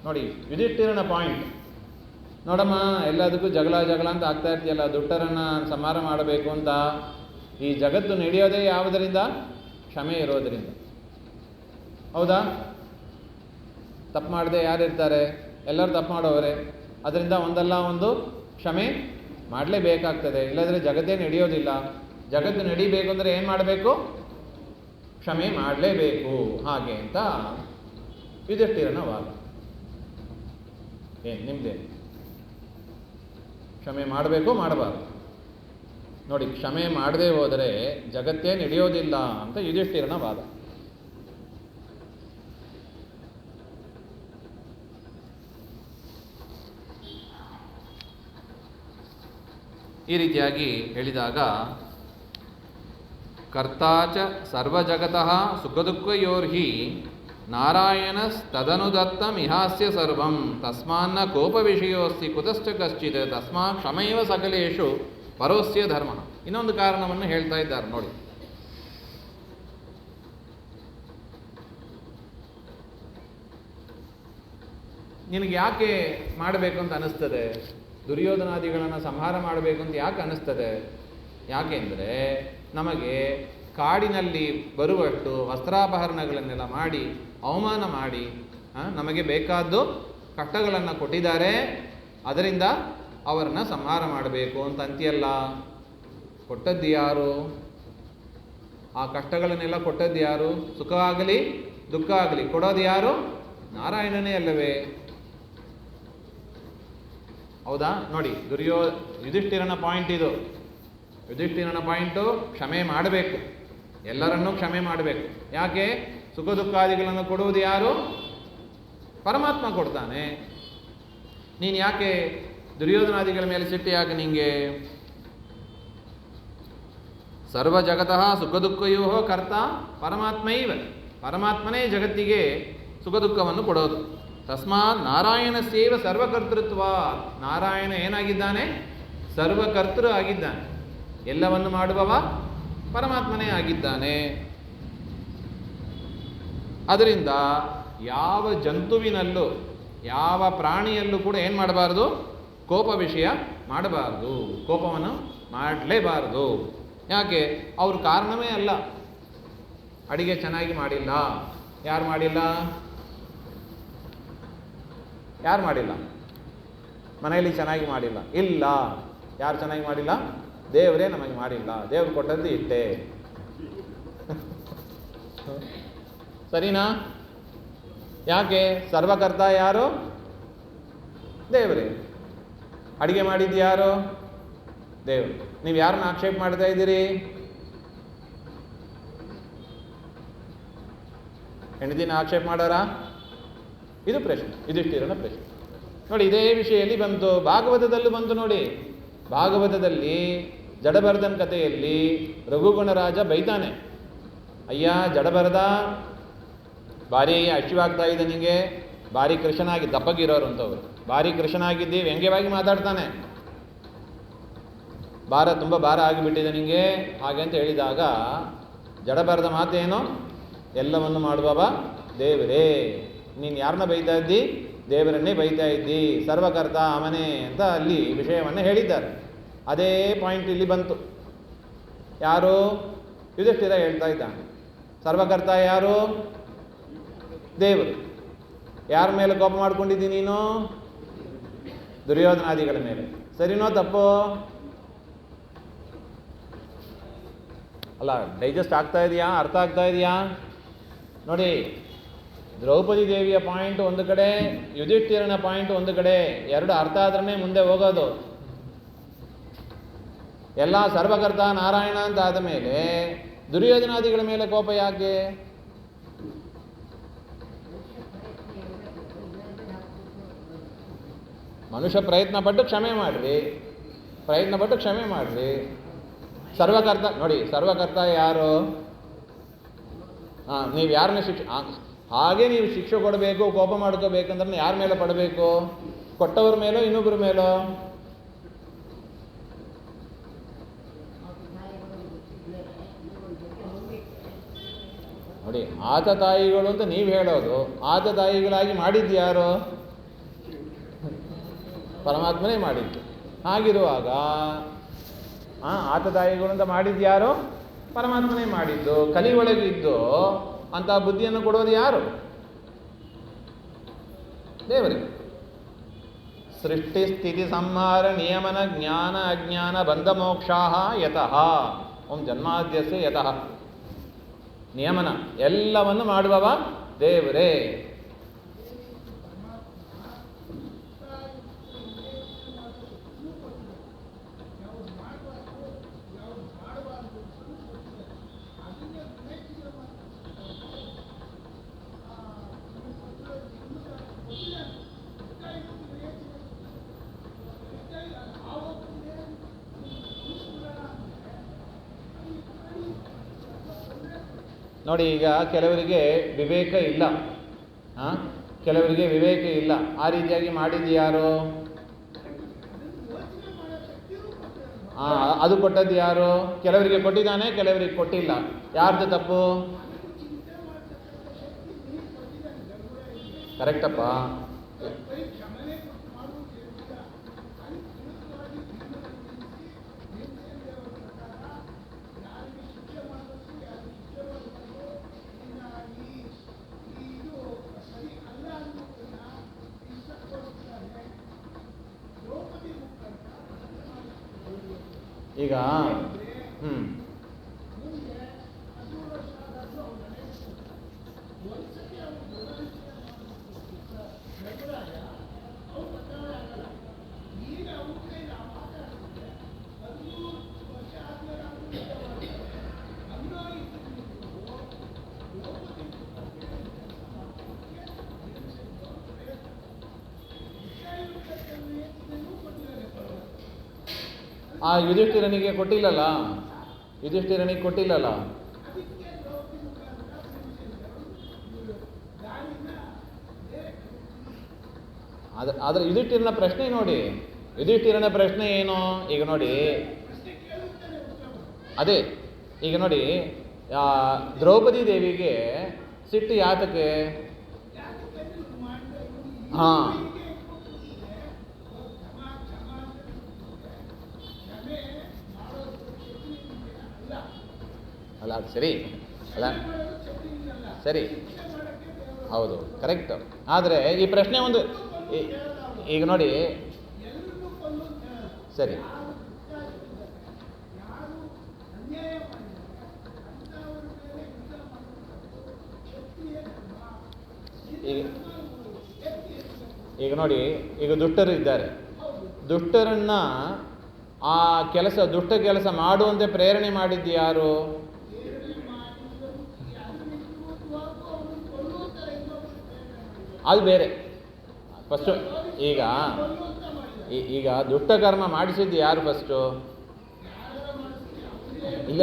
ನೋಡಿ ಯುಧಿಷ್ಠಿರನ ಪಾಯಿಂಟ್ ನೋಡಮ್ಮ. ಎಲ್ಲದಕ್ಕೂ ಜಗಳ ಅಂತ ಆಗ್ತಾ ಇರ್ತೀಯಲ್ಲ, ದುಷ್ಟರನ್ನು ಸಂಹಾರ ಮಾಡಬೇಕು ಅಂತ. ಈ ಜಗತ್ತು ನಡೆಯೋದೇ ಯಾವುದರಿಂದ? ಕ್ಷಮೆ ಇರೋದರಿಂದ. ಹೌದಾ? ತಪ್ಪು ಮಾಡದೆ ಯಾರಿರ್ತಾರೆ? ಎಲ್ಲರೂ ತಪ್ಪು ಮಾಡೋವರೇ. ಅದರಿಂದ ಒಂದಲ್ಲ ಒಂದು ಕ್ಷಮೆ ಮಾಡಲೇಬೇಕಾಗ್ತದೆ, ಇಲ್ಲದ್ರೆ ಜಗತ್ತೇ ನಡೆಯೋದಿಲ್ಲ. ಜಗತ್ತು ನಡೀಬೇಕು ಅಂದರೆ ಏನು ಮಾಡಬೇಕು? ಕ್ಷಮೆ ಮಾಡಲೇಬೇಕು ಹಾಗೆ ಅಂತ ಯುಧಿಷ್ಠಿರನ ವಾದ. ಏನು ನಿಮ್ಮದೇ? ಕ್ಷಮೆ ಮಾಡಬೇಕು ಮಾಡಬಾರ್ದು? ನೋಡಿ, ಕ್ಷಮೆ ಮಾಡದೇ ಹೋದರೆ ಜಗತ್ತೇ ನಡೆಯೋದಿಲ್ಲ ಅಂತ ಯುಧಿಷ್ಠಿರನ ವಾದ. ಈ ರೀತಿಯಾಗಿ ಹೇಳಿದಾಗ ಕರ್ತಾಚ ಸರ್ವಜಗತಃ ಸುಖದುಃಖಯೋರ್ಹಿ ನಾರಾಯಣಸ್ತದನುದತ್ತಂ ಇಹಾಸ್ಯ ಸರ್ವಂ ತಸ್ಮಾನ್ನ ಕೋಪ ವಿಷಯೋಸ್ತಿ ಕುತಶ್ಚ ಕಶ್ಚಿತ್ ತಸ್ಮಾ ಕ್ಷಮೈವ ಸಕಲೇಶು ಪರೋಸ್ಯ ಧರ್ಮ. ಇನ್ನೊಂದು ಕಾರಣವನ್ನು ಹೇಳ್ತಾ ಇದ್ದಾರೆ ನೋಡಿ. ನಿನಗೆ ಯಾಕೆ ಮಾಡಬೇಕು ಅಂತ ಅನಿಸ್ತದೆ? ದುರ್ಯೋಧನಾದಿಗಳನ್ನು ಸಂಹಾರ ಮಾಡಬೇಕು ಅಂತ ಯಾಕೆ ಅನಿಸ್ತದೆ? ಯಾಕೆಂದರೆ ನಮಗೆ ಕಾಡಿನಲ್ಲಿ ಬರುವಷ್ಟು ವಸ್ತ್ರಾಪಹರಣಗಳನ್ನೆಲ್ಲ ಮಾಡಿ ಅವಮಾನ ಮಾಡಿ ನಮಗೆ ಬೇಕಾದ್ದು ಕಷ್ಟಗಳನ್ನು ಕೊಟ್ಟಿದ್ದಾರೆ. ಅದರಿಂದ ಅವರನ್ನ ಸಂಹಾರ ಮಾಡಬೇಕು ಅಂತ ಅಂತೀಯಲ್ಲ. ಕೊಟ್ಟದ್ದು ಯಾರು? ಆ ಕಷ್ಟಗಳನ್ನೆಲ್ಲ ಕೊಟ್ಟದ್ದು ಯಾರು? ಸುಖ ಆಗಲಿ ದುಃಖ ಆಗಲಿ ಕೊಡೋದು ಯಾರು? ನಾರಾಯಣನೇ ಅಲ್ಲವೇ? ಹೌದಾ? ನೋಡಿ, ಯುಧಿಷ್ಠಿರನ ಪಾಯಿಂಟ್ ಇದು. ಯುಧಿಷ್ಠಿರನ ಪಾಯಿಂಟು ಕ್ಷಮೆ ಮಾಡಬೇಕು, ಎಲ್ಲರನ್ನೂ ಕ್ಷಮೆ ಮಾಡಬೇಕು. ಯಾಕೆ? ಸುಖ ದುಃಖಾದಿಗಳನ್ನು ಕೊಡುವುದು ಯಾರು? ಪರಮಾತ್ಮ ಕೊಡ್ತಾನೆ. ನೀನು ಯಾಕೆ ದುರ್ಯೋಧನಾದಿಗಳ ಮೇಲೆ ಸಿಟ್ಟು? ಯಾಕೆ ನಿಂಗೆ? ಸರ್ವ ಜಗತಃ ಸುಖ ದುಃಖಯೋ ಕರ್ತ ಪರಮಾತ್ಮೈವ. ಪರಮಾತ್ಮನೇ ಜಗತ್ತಿಗೆ ಸುಖ ದುಃಖವನ್ನು ಕೊಡೋದು. ತಸ್ಮಾತ್ ನಾರಾಯಣ ಸೇವ ಸರ್ವಕರ್ತೃತ್ವ. ನಾರಾಯಣ ಏನಾಗಿದ್ದಾನೆ? ಸರ್ವಕರ್ತೃ ಆಗಿದ್ದಾನೆ. ಎಲ್ಲವನ್ನು ಮಾಡುವವ ಪರಮಾತ್ಮನೇ ಆಗಿದ್ದಾನೆ. ಅದರಿಂದ ಯಾವ ಜಂತುವಿನಲ್ಲೂ ಯಾವ ಪ್ರಾಣಿಯಲ್ಲೂ ಕೂಡ ಏನು ಮಾಡಬಾರ್ದು? ಕೋಪ ವಿಷಯ ಮಾಡಬಾರ್ದು, ಕೋಪವನ್ನು ಮಾಡಲೇಬಾರ್ದು. ಯಾಕೆ? ಅವ್ರ ಕಾರಣವೇ ಅಲ್ಲ. ಅಡಿಗೆ ಚೆನ್ನಾಗಿ ಮಾಡಿಲ್ಲ. ಯಾರು ಮಾಡಿಲ್ಲ? ಯಾರು ಮಾಡಿಲ್ಲ? ಮನೆಯಲ್ಲಿ ಚೆನ್ನಾಗಿ ಮಾಡಿಲ್ಲ. ಇಲ್ಲ, ಯಾರು ಚೆನ್ನಾಗಿ ಮಾಡಿಲ್ಲ? ದೇವರೇ ನಮಗೆ ಮಾಡಿಲ್ಲ. ದೇವ್ರು ಕೊಟ್ಟದ್ದು ಇಷ್ಟೇ. ಸರಿನಾ? ಯಾಕೆ? ಸರ್ವಕರ್ತ ಯಾರು? ದೇವರೇ. ಅಡಿಗೆ ಮಾಡಿದ್ದು ಯಾರು? ದೇವರು. ನೀವು ಯಾರನ್ನ ಆಕ್ಷೇಪ ಮಾಡ್ತಾ ಇದ್ದೀರಿ? ಹೆಂಡತಿನ ಆಕ್ಷೇಪ ಮಾಡೋರಾ? ಇದು ಪ್ರಶ್ನೆ, ಯುಧಿಷ್ಠಿರನ ಪ್ರಶ್ನೆ. ನೋಡಿ, ಇದೇ ವಿಷಯ ಎಲ್ಲಿ ಬಂತು? ಭಾಗವತದಲ್ಲೂ ಬಂತು ನೋಡಿ. ಭಾಗವತದಲ್ಲಿ ಜಡಭರದನ ಕಥೆಯಲ್ಲಿ ರಘುಗಣರಾಜ ಬೈತಾನೆ, ಅಯ್ಯ ಜಡಭರದ ಭಾರಿ ಅಶ್ವಾಗ್ತಾ ಇದೆ ನಿನಗೆ, ಭಾರಿ ಕೃಷ್ಣನಾಗಿ, ದಪ್ಪಗಿರೋರು ಅಂತವ್ರು, ಭಾರಿ ಕೃಷ್ಣನಾಗಿದ್ದಿ, ವ್ಯಂಗ್ಯವಾಗಿ ಮಾತಾಡ್ತಾನೆ, ಭಾರ ತುಂಬ ಭಾರ ಆಗಿಬಿಟ್ಟಿದೆ ನಿನಗೆ ಹಾಗೆ ಅಂತ ಹೇಳಿದಾಗ ಜಡಭರದ ಮಾತೇನು? ಎಲ್ಲವನ್ನು ಮಾಡುವವ ದೇವರೇ. ನೀನು ಯಾರನ್ನ ಬೈತಾ ಇದ್ದಿ? ದೇವರನ್ನೇ ಬೈತಾ ಇದ್ದಿ, ಸರ್ವಕರ್ತ ಅವನೇ ಅಂತ ಅಲ್ಲಿ ವಿಷಯವನ್ನು ಹೇಳಿದ್ದಾರೆ. ಅದೇ ಪಾಯಿಂಟ್ ಇಲ್ಲಿ ಬಂತು. ಯಾರು? ಯುಧಿಷ್ಠಿರ ಹೇಳ್ತಾ ಇದ್ದಾನೆ, ಸರ್ವಕರ್ತ ಯಾರು? ದೇವರು. ಯಾರ ಮೇಲೆ ಕೋಪ ಮಾಡ್ಕೊಂಡಿದ್ದಿ ನೀನು? ದುರ್ಯೋಧನಾದಿಗಳ ಮೇಲೆ. ಸರಿನೋ ತಪ್ಪೋ? ಅಲ್ಲ, ಡೈಜೆಸ್ಟ್ ಆಗ್ತಾ ಇದೆಯಾ? ಅರ್ಥ ಆಗ್ತಾ ಇದೆಯಾ? ನೋಡಿ, ದ್ರೌಪದಿ ದೇವಿಯ ಪಾಯಿಂಟ್ ಒಂದು ಕಡೆ, ಯುಧಿಷ್ಠಿರನ ಪಾಯಿಂಟ್ ಒಂದು ಕಡೆ, ಎರಡು ಅರ್ಥ ಆದ್ರೇ ಮುಂದೆ ಹೋಗೋದು. ಎಲ್ಲ ಸರ್ವಕರ್ತ ನಾರಾಯಣ ಅಂತ ಆದ ಮೇಲೆ ದುರ್ಯೋಧನಾದಿಗಳ ಮೇಲೆ ಕೋಪ ಯಾಕೆ? ಮನುಷ್ಯ ಪ್ರಯತ್ನ ಪಟ್ಟು ಕ್ಷಮೆ ಮಾಡ್ರಿ, ಸರ್ವಕರ್ತ ನೋಡಿ, ಸರ್ವಕರ್ತ ಯಾರು? ನೀವು ಯಾರನ್ನ ಹಾಗೆ ನೀವು ಶಿಕ್ಷೆ ಕೊಡಬೇಕು, ಕೋಪ ಮಾಡ್ಕೋಬೇಕಂದ್ರೆ ಯಾರ ಮೇಲೆ ಪಡಬೇಕು? ಕೊಟ್ಟವ್ರ ಮೇಲೋ ಇನ್ನೊಬ್ಬರ ಮೇಲೋ? ನೋಡಿ, ಆತ ತಾಯಿಗಳು ಅಂತ ನೀವು ಹೇಳೋದು, ಆತ ತಾಯಿಗಳಾಗಿ ಮಾಡಿದ್ದು ಯಾರು? ಪರಮಾತ್ಮನೇ ಮಾಡಿದ್ದು. ಹಾಗಿರುವಾಗ ಆತ ತಾಯಿಗಳು ಅಂತ ಮಾಡಿದ್ದು ಯಾರು? ಪರಮಾತ್ಮನೇ ಮಾಡಿದ್ದು. ಕಲಿ ಒಳಗಿದ್ದು ಅಂತ ಬುದ್ಧಿಯನ್ನು ಕೊಡೋದು ಯಾರು? ದೇವರಿಗೆ. ಸೃಷ್ಟಿ ಸ್ಥಿತಿ ಸಂಹಾರ ನಿಯಮನ ಜ್ಞಾನ ಅಜ್ಞಾನ ಬಂಧ ಮೋಕ್ಷಾಹ ಯತಃ ಓಂ ಜನ್ಮಾದ್ಯಸ್ಯ ಯತಃ. ನಿಯಮನ ಎಲ್ಲವನ್ನು ಮಾಡುವವ ದೇವರೇ. ನೋಡಿ, ಈಗ ಕೆಲವರಿಗೆ ವಿವೇಕ ಇಲ್ಲ, ಕೆಲವರಿಗೆ ವಿವೇಕ ಇಲ್ಲ. ಆ ರೀತಿಯಾಗಿ ಮಾಡಿದ್ದು ಯಾರು? ಅದು ಕೊಟ್ಟದ್ದು ಯಾರು? ಕೆಲವರಿಗೆ ಕೊಟ್ಟಿದ್ದಾನೆ, ಕೆಲವರಿಗೆ ಕೊಟ್ಟಿಲ್ಲ. ಯಾರ್ದು ತಪ್ಪು? ಕರೆಕ್ಟಪ್ಪ. ಈಗ ಯುಧಿಷ್ಠಿರನಿಗೆ ಕೊಟ್ಟಿಲ್ಲಲ್ಲ, ಆದರೆ ಯುಧಿಷ್ಠಿರನ ಪ್ರಶ್ನೆ ನೋಡಿ, ಯುಧಿಷ್ಠಿರನ ಪ್ರಶ್ನೆ ಏನು? ಈಗ ನೋಡಿ, ಅದೇ ಈಗ ನೋಡಿ, ದ್ರೌಪದಿ ದೇವಿಗೆ ಸಿಟ್ಟು ಯಾತಕ್ಕೆ? ಅಲ್ಲ, ಅದು ಸರಿ ಅಲ್ಲ, ಸರಿ, ಹೌದು, ಕರೆಕ್ಟ್. ಆದರೆ ಈ ಪ್ರಶ್ನೆ ಒಂದು, ಈಗ ನೋಡಿ, ಸರಿ, ಈಗ ನೋಡಿ, ಈಗ ದುಷ್ಟರು ಇದ್ದಾರೆ, ದುಷ್ಟರನ್ನು ಆ ದುಷ್ಟ ಕೆಲಸ ಮಾಡುವಂತೆ ಪ್ರೇರಣೆ ಮಾಡಿದ್ದು ಯಾರು? ಅದು ಬೇರೆ. ಫಸ್ಟು ಈಗ ದುಷ್ಟ ಕರ್ಮ ಮಾಡಿಸಿದ್ದು ಯಾರು ಫಸ್ಟು? ಇಲ್ಲ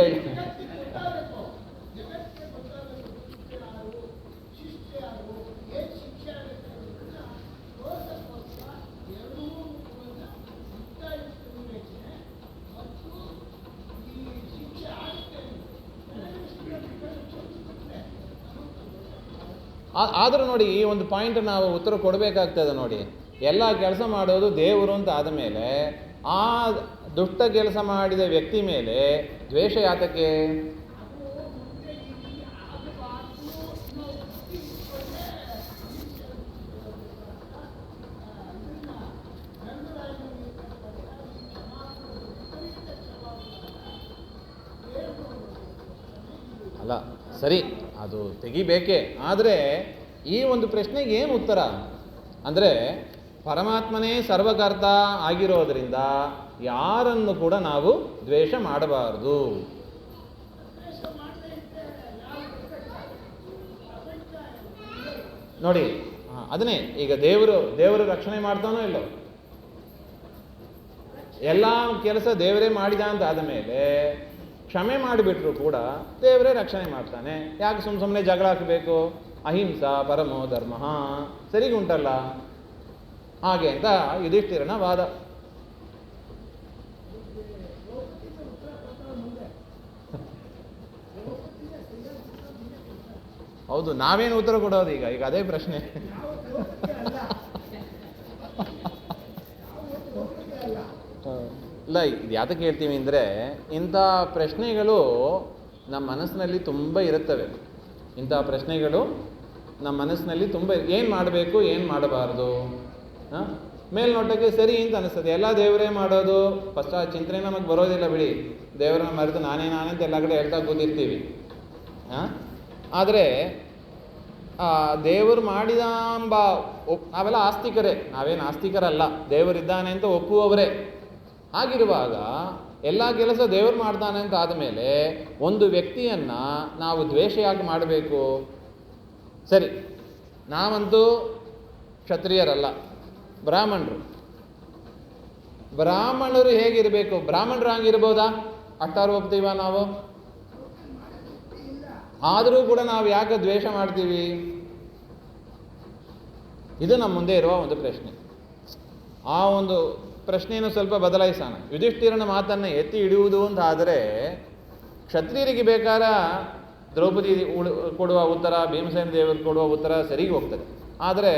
ಆದರೂ ನೋಡಿ, ಈ ಒಂದು ಪಾಯಿಂಟ್ ನಾವು ಉತ್ತರ ಕೊಡಬೇಕಾಗ್ತದೆ ನೋಡಿ. ಎಲ್ಲ ಕೆಲಸ ಮಾಡೋದು ದೇವರು ಅಂತ ಆದಮೇಲೆ ಆ ದುಷ್ಟ ಕೆಲಸ ಮಾಡಿದ ವ್ಯಕ್ತಿ ಮೇಲೆ ದ್ವೇಷ ಯಾತಕ್ಕೆ? ಅಲ್ಲ ಸರಿ, ಅದು ತೆಗಿಬೇಕೇ. ಆದರೆ ಈ ಒಂದು ಪ್ರಶ್ನೆಗೆ ಏನು ಉತ್ತರ ಅಂದರೆ, ಪರಮಾತ್ಮನೇ ಸರ್ವಕರ್ತ ಆಗಿರೋದರಿಂದ ಯಾರನ್ನು ಕೂಡ ನಾವು ದ್ವೇಷ ಮಾಡಬಾರದು. ನೋಡಿ, ಅದನ್ನೇ ಈಗ ದೇವರು ರಕ್ಷಣೆ ಮಾಡ್ತಾನೋ ಇಲ್ಲೋ? ಎಲ್ಲ ಕೆಲಸ ದೇವರೇ ಮಾಡಿದ ಅಂತ ಆದ ಮೇಲೆ ಕ್ಷಮೆ ಮಾಡಿಬಿಟ್ರು ಕೂಡ ದೇವರೇ ರಕ್ಷಣೆ ಮಾಡ್ತಾನೆ. ಯಾಕೆ ಸುಮ್ಮನೆ ಜಗಳ ಹಾಕಬೇಕು? ಅಹಿಂಸಾ ಪರಮೋ ಧರ್ಮ ಸರಿಗುಂಟಲ್ಲ ಹಾಗೆ ಅಂತ ಯುಧಿಷ್ಠಿರನ ವಾದ. ಹೌದು, ನಾವೇನು ಉತ್ತರ ಕೊಡೋದು ಈಗ ಅದೇ ಪ್ರಶ್ನೆ. ಇಲ್ಲ, ಇದು ಯಾತಕ್ಕೆ ಹೇಳ್ತೀವಿ ಅಂದರೆ, ಇಂಥ ಪ್ರಶ್ನೆಗಳು ನಮ್ಮ ಮನಸ್ಸಿನಲ್ಲಿ ತುಂಬ ಇರುತ್ತವೆ. ಇಂಥ ಪ್ರಶ್ನೆಗಳು ನಮ್ಮ ಮನಸ್ಸಿನಲ್ಲಿ ತುಂಬ ಏನು ಮಾಡಬೇಕು, ಏನು ಮಾಡಬಾರ್ದು. ಮೇಲ್ನೋಟಕ್ಕೆ ಸರಿ ಅಂತ ಅನಿಸ್ತದೆ, ಎಲ್ಲ ದೇವರೇ ಮಾಡೋದು. ಫಸ್ಟ್ ಆ ಚಿಂತನೆ ನಮಗೆ ಬರೋದಿಲ್ಲ ಬಿಡಿ. ದೇವರನ್ನ ಮರೆತು ನಾನೇ ಅಂತ ಎಲ್ಲ ಕಡೆ ಹೇಳ್ತಾ ಕೂತಿರ್ತೀವಿ. ಆದರೆ ದೇವರು ಮಾಡಿದ ನಾವೆಲ್ಲ ಆಸ್ತಿಕರೇ, ನಾವೇನು ಆಸ್ತಿಕರಲ್ಲ, ದೇವರಿದ್ದಾನೆ ಅಂತ ಒಪ್ಪುವವರೇ. ಹಾಗಿರುವಾಗ ಎಲ್ಲ ಕೆಲಸ ದೇವರು ಮಾಡ್ತಾನೆ ಅಂತ ಆದಮೇಲೆ ಒಂದು ವ್ಯಕ್ತಿಯನ್ನು ನಾವು ದ್ವೇಷ ಯಾಕೆ ಮಾಡಬೇಕು? ಸರಿ, ನಾವಂತೂ ಕ್ಷತ್ರಿಯರಲ್ಲ, ಬ್ರಾಹ್ಮಣರು ಹೇಗಿರಬೇಕು? ಬ್ರಾಹ್ಮಣರಾಗಿರ್ಬೋದಾ? ಅಷ್ಟಾರು ಒಪ್ತೀವ ನಾವು? ಆದರೂ ಕೂಡ ನಾವು ಯಾಕೆ ದ್ವೇಷ ಮಾಡ್ತೀವಿ? ಇದು ನಮ್ಮ ಮುಂದೆ ಇರುವ ಒಂದು ಪ್ರಶ್ನೆ. ಆ ಒಂದು ಪ್ರಶ್ನೆಯನ್ನು ಸ್ವಲ್ಪ ಬದಲಾಯಿಸೋಣ. ಯುಧಿಷ್ಠಿರನ ಮಾತನ್ನು ಎತ್ತಿ ಹಿಡಿಯುವುದು ಅಂತ ಆದರೆ, ಕ್ಷತ್ರಿಯರಿಗೆ ಬೇಕಾದ ದ್ರೌಪದಿ ಕೊಡುವ ಉತ್ತರ, ಭೀಮಸೇನ ದೇವರು ಕೊಡುವ ಉತ್ತರ ಸರಿಗೆ ಹೋಗ್ತದೆ. ಆದರೆ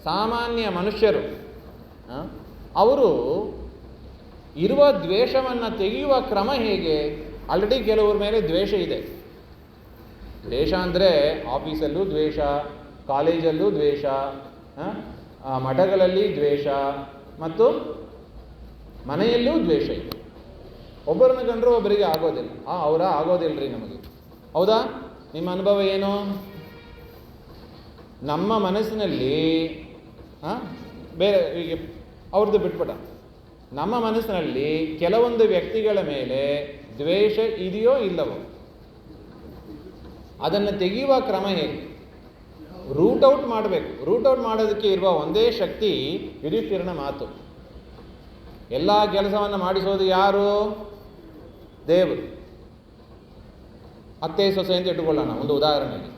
ಸಾಮಾನ್ಯ ಮನುಷ್ಯರು ಅವರು ಇರುವ ದ್ವೇಷವನ್ನು ತೆಗೆಯುವ ಕ್ರಮ ಹೇಗೆ? ಆಲ್ರೆಡಿ ಕೆಲವ್ರ ಮೇಲೆ ದ್ವೇಷ ಇದೆ. ದ್ವೇಷ ಅಂದರೆ ಆಫೀಸಲ್ಲೂ ದ್ವೇಷ, ಕಾಲೇಜಲ್ಲೂ ದ್ವೇಷ, ಮಠಗಳಲ್ಲಿ ದ್ವೇಷ ಮತ್ತು ಮನೆಯಲ್ಲೂ ದ್ವೇಷ ಇದೆ. ಒಬ್ಬರನ್ನ ಕಂಡ್ರೂ ಒಬ್ಬರಿಗೆ ಆಗೋದಿಲ್ಲ. ಆಗೋದಿಲ್ಲ ರೀ ನಮಗೆ. ಹೌದಾ? ನಿಮ್ಮ ಅನುಭವ ಏನು? ನಮ್ಮ ಮನಸ್ಸಿನಲ್ಲಿ ಬೇರೆ ಈಗ ಅವ್ರದ್ದು ಬಿಟ್ಬಿಡ, ನಮ್ಮ ಮನಸ್ಸಿನಲ್ಲಿ ಕೆಲವೊಂದು ವ್ಯಕ್ತಿಗಳ ಮೇಲೆ ದ್ವೇಷ ಇದೆಯೋ ಇಲ್ಲವೋ, ಅದನ್ನು ತೆಗೆಯುವ ಕ್ರಮ ಹೇಗೆ? ರೂಟ್ ಔಟ್ ಮಾಡಬೇಕು. ರೂಟ್ ಔಟ್ ಮಾಡೋದಕ್ಕೆ ಇರುವ ಒಂದೇ ಶಕ್ತಿ ಯುಧಿಷ್ಠಿರನ ಮಾತು. ಎಲ್ಲ ಕೆಲಸವನ್ನು ಮಾಡಿಸೋದು ಯಾರು? ದೇವರು. ಅತ್ತೆ ಸೊಸೆ ಅಂತ ಇಟ್ಟುಕೊಳ್ಳೋಣ ಒಂದು ಉದಾಹರಣೆಗೆ.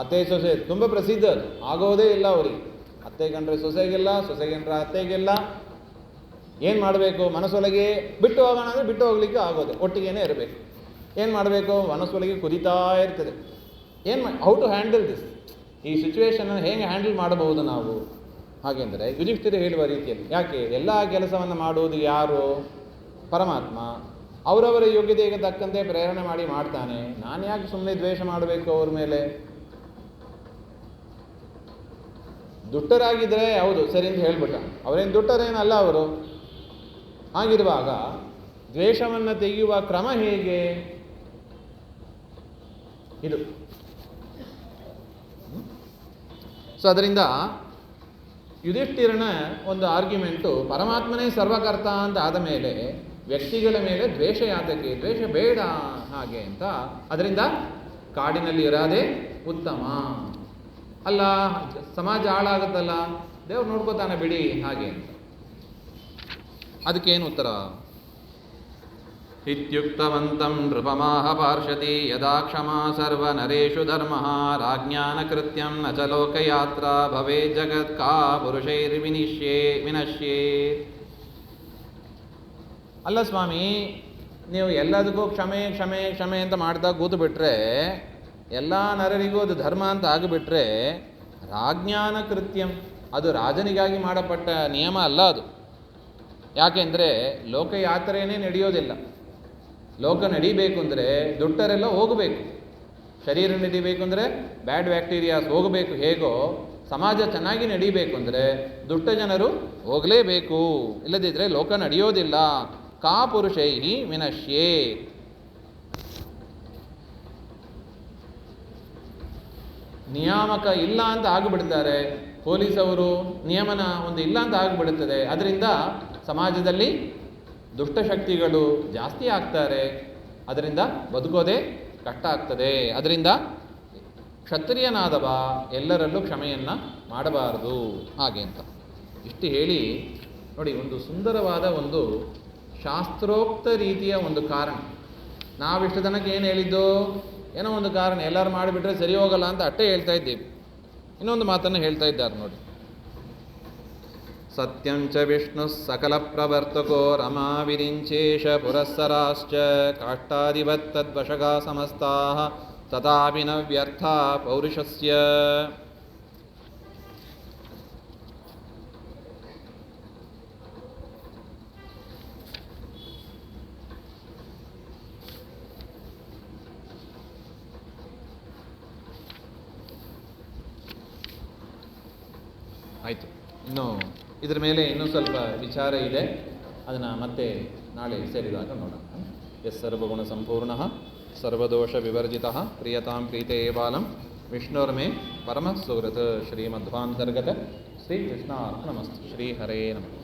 ಅತ್ತೆ ಸೊಸೆ ತುಂಬ ಪ್ರಸಿದ್ಧ, ಅದು ಆಗೋದೇ ಇಲ್ಲ ಅವರಿಗೆ. ಅತ್ತೆ ಕಂಡ್ರೆ ಸೊಸೆಗೆಲ್ಲ, ಸೊಸೆ ಕಂಡ್ರೆ ಅತ್ತೆಗೆಲ್ಲ. ಏನು ಮಾಡಬೇಕು? ಮನಸ್ಸೊಳಗೆ ಬಿಟ್ಟು ಹೋಗೋಣ ಅಂದರೆ ಬಿಟ್ಟು ಹೋಗ್ಲಿಕ್ಕೆ ಆಗೋದೆ, ಒಟ್ಟಿಗೇನೆ ಇರಬೇಕು. ಏನು ಮಾಡಬೇಕು? ಮನಸ್ಸೊಳಗೆ ಕುದಿತಾ ಇರ್ತದೆ. How to handle this? ಈ ಸಿಚುವೇಶನನ್ನು ಹೇಗೆ ಹ್ಯಾಂಡಲ್ ಮಾಡಬಹುದು ನಾವು? ಹಾಗೆಂದರೆ ಯುಧಿಷ್ಠಿರ ಹೇಳುವ ರೀತಿಯಲ್ಲಿ, ಯಾಕೆ ಎಲ್ಲ ಕೆಲಸವನ್ನು ಮಾಡುವುದು ಯಾರು? ಪರಮಾತ್ಮ. ಅವರವರ ಯೋಗ್ಯತೆಗೆ ತಕ್ಕಂತೆ ಪ್ರೇರಣೆ ಮಾಡಿ ಮಾಡ್ತಾನೆ. ನಾನು ಯಾಕೆ ಸುಮ್ಮನೆ ದ್ವೇಷ ಮಾಡಬೇಕು ಅವ್ರ ಮೇಲೆ? ದುಷ್ಟರಾಗಿದ್ದರೆ ಹೌದು ಸರಿ ಅಂತ ಹೇಳ್ಬಿಟ್ಟ, ಅವರೇನು ದುಷ್ಟರೇನಲ್ಲ ಅವರು. ಹಾಗಿರುವಾಗ ದ್ವೇಷವನ್ನು ತೆಗೆಯುವ ಕ್ರಮ ಹೇಗೆ? ಇದು. ಸೊ ಅದರಿಂದ ಯುಧಿಷ್ಠಿರನ ಒಂದು ಆರ್ಗ್ಯುಮೆಂಟು, ಪರಮಾತ್ಮನೇ ಸರ್ವಕರ್ತ ಅಂತ ಆದ ಮೇಲೆ ವ್ಯಕ್ತಿಗಳ ಮೇಲೆ ದ್ವೇಷ ಯಾತಕ್ಕೆ, ದ್ವೇಷ ಬೇಡ ಹಾಗೆ ಅಂತ, ಅದರಿಂದ ಕಾಡಿನಲ್ಲಿ ಇರೋದೇ ಉತ್ತಮ ಅಲ್ಲ, ಸಮಾಜ ಹಾಳಾಗುತ್ತಲ್ಲ, ದೇವ್ರು ನೋಡ್ಕೋತಾನೆ ಬಿಡಿ ಹಾಗೆ ಅಂತ. ಅದಕ್ಕೇನು ಉತ್ತರ? ಇತ್ಯುಕ್ತವಂತಂ ನೃಪಮಾಹ ಪಾರ್ಷತಿ ಯದಾ ಕ್ಷಮಾ ಸರ್ವ ನರೇಷು ಧರ್ಮ ರಾಜ್ಞಾನ ಕೃತ್ಯಂ ನ ಚ ಲೋಕಯಾತ್ರಾ ಭವೇ ಜಗತ್ ಕಾ ವಿನಶ್ಯೇ. ಅಲ್ಲ ಸ್ವಾಮಿ, ನೀವು ಎಲ್ಲದಕ್ಕೂ ಕ್ಷಮೆ ಕ್ಷಮೆ ಕ್ಷಮೆ ಅಂತ ಮಾಡ್ತಾ ಕೂತು ಬಿಟ್ರೆ, ಎಲ್ಲ ನರರಿಗೂ ಅದು ಧರ್ಮ ಅಂತ ಆಗಿಬಿಟ್ರೆ, ರಾಜ್ಞಾನ ಕೃತ್ಯಂ, ಅದು ರಾಜನಿಗಾಗಿ ಮಾಡಪಟ್ಟ ನಿಯಮ ಅಲ್ಲ ಅದು. ಯಾಕೆಂದರೆ ಲೋಕಯಾತ್ರೆಯೇ ನಡೆಯೋದಿಲ್ಲ. ಲೋಕ ನಡಿಬೇಕು ಅಂದರೆ ದುಷ್ಟರೆಲ್ಲ ಹೋಗಬೇಕು, ಶರೀರ ನಡಿಬೇಕು ಅಂದರೆ ಬ್ಯಾಡ್ ಬ್ಯಾಕ್ಟೀರಿಯಾಸ್ ಹೋಗಬೇಕು. ಹೇಗೋ ಸಮಾಜ ಚೆನ್ನಾಗಿ ನಡಿಬೇಕು ಅಂದರೆ ದುಷ್ಟ ಜನರು ಹೋಗಲೇಬೇಕು, ಇಲ್ಲದಿದ್ದರೆ ಲೋಕ ನಡೆಯೋದಿಲ್ಲ. ಕಾ ಪುರುಷೈ ವಿನಶ್ಯೇ. ನಿಯಾಮಕ ಇಲ್ಲ ಅಂತ ಆಗಿಬಿಡ್ತಾರೆ, ಪೊಲೀಸವರು ನಿಯಮನ ಒಂದು ಇಲ್ಲ ಅಂತ ಆಗಿಬಿಡುತ್ತದೆ. ಅದರಿಂದ ಸಮಾಜದಲ್ಲಿ ದುಷ್ಟಶಕ್ತಿಗಳು ಜಾಸ್ತಿ ಆಗ್ತಾರೆ, ಅದರಿಂದ ಬದುಕೋದೇ ಕಷ್ಟ ಆಗ್ತದೆ. ಅದರಿಂದ ಕ್ಷತ್ರಿಯನಾದವ ಎಲ್ಲರಲ್ಲೂ ಕ್ಷಮೆಯನ್ನು ಮಾಡಬಾರದು ಹಾಗೆ ಅಂತ ಇಷ್ಟು ಹೇಳಿ ನೋಡಿ, ಒಂದು ಸುಂದರವಾದ ಒಂದು ಶಾಸ್ತ್ರೋಕ್ತ ರೀತಿಯ ಒಂದು ಕಾರಣ. ನಾವಿಷ್ಟು ತನಕ ಏನು ಹೇಳಿದ್ದು, ಏನೋ ಒಂದು ಕಾರಣ ಎಲ್ಲರೂ ಮಾಡಿಬಿಟ್ರೆ ಸರಿ ಹೋಗಲ್ಲ ಅಂತ ಅಷ್ಟೇ ಹೇಳ್ತಾ ಇದ್ದೀವಿ. ಇನ್ನೊಂದು ಮಾತನ್ನು ಹೇಳ್ತಾ ಇದ್ದಾರೆ ನೋಡಿ. ಸತ್ಯಂ ಚ ವಿಷ್ಣು ಸಕಲ ಪ್ರವರ್ತಕೋ ರಮಾ ವಿರಿಂಚೇಶ ಪುರಸ್ಸರಾಶ್ಚ ಕಾಷ್ಟಾದಿವತ್ ತದ್ವಶಗಾ ಸಮಸ್ತಾಃ ತಥಾಪಿ ನ ವ್ಯರ್ಥ ಪೌರುಷಸ್ಯ. ಆಯಿತು. ಇನ್ನು ಇದರ ಮೇಲೆ ಇನ್ನೂ ಸ್ವಲ್ಪ ವಿಚಾರ ಇದೆ, ಅದನ್ನು ಮತ್ತೆ ನಾಳೆ ಸೇರಿದಾಗ ನೋಡೋಣ. ಎಸ್ ಸರ್ವಗುಣ ಸಂಪೂರ್ಣ ಸರ್ವದೋಷ ವಿವರ್ಜಿತ ಪ್ರಿಯತಾಂ ಪ್ರೀತೆ ಬಾಲಂ ವಿಷ್ಣುರ್ಮೇ ಪರಮ ಸುಹೃತ್ ಶ್ರೀಮಧ್ವಾಂತರ್ಗತ ಶ್ರೀ ಕೃಷ್ಣಾರ್ಪಣಮಸ್ತು. ಶ್ರೀ ಹರೇ ನಮಃ.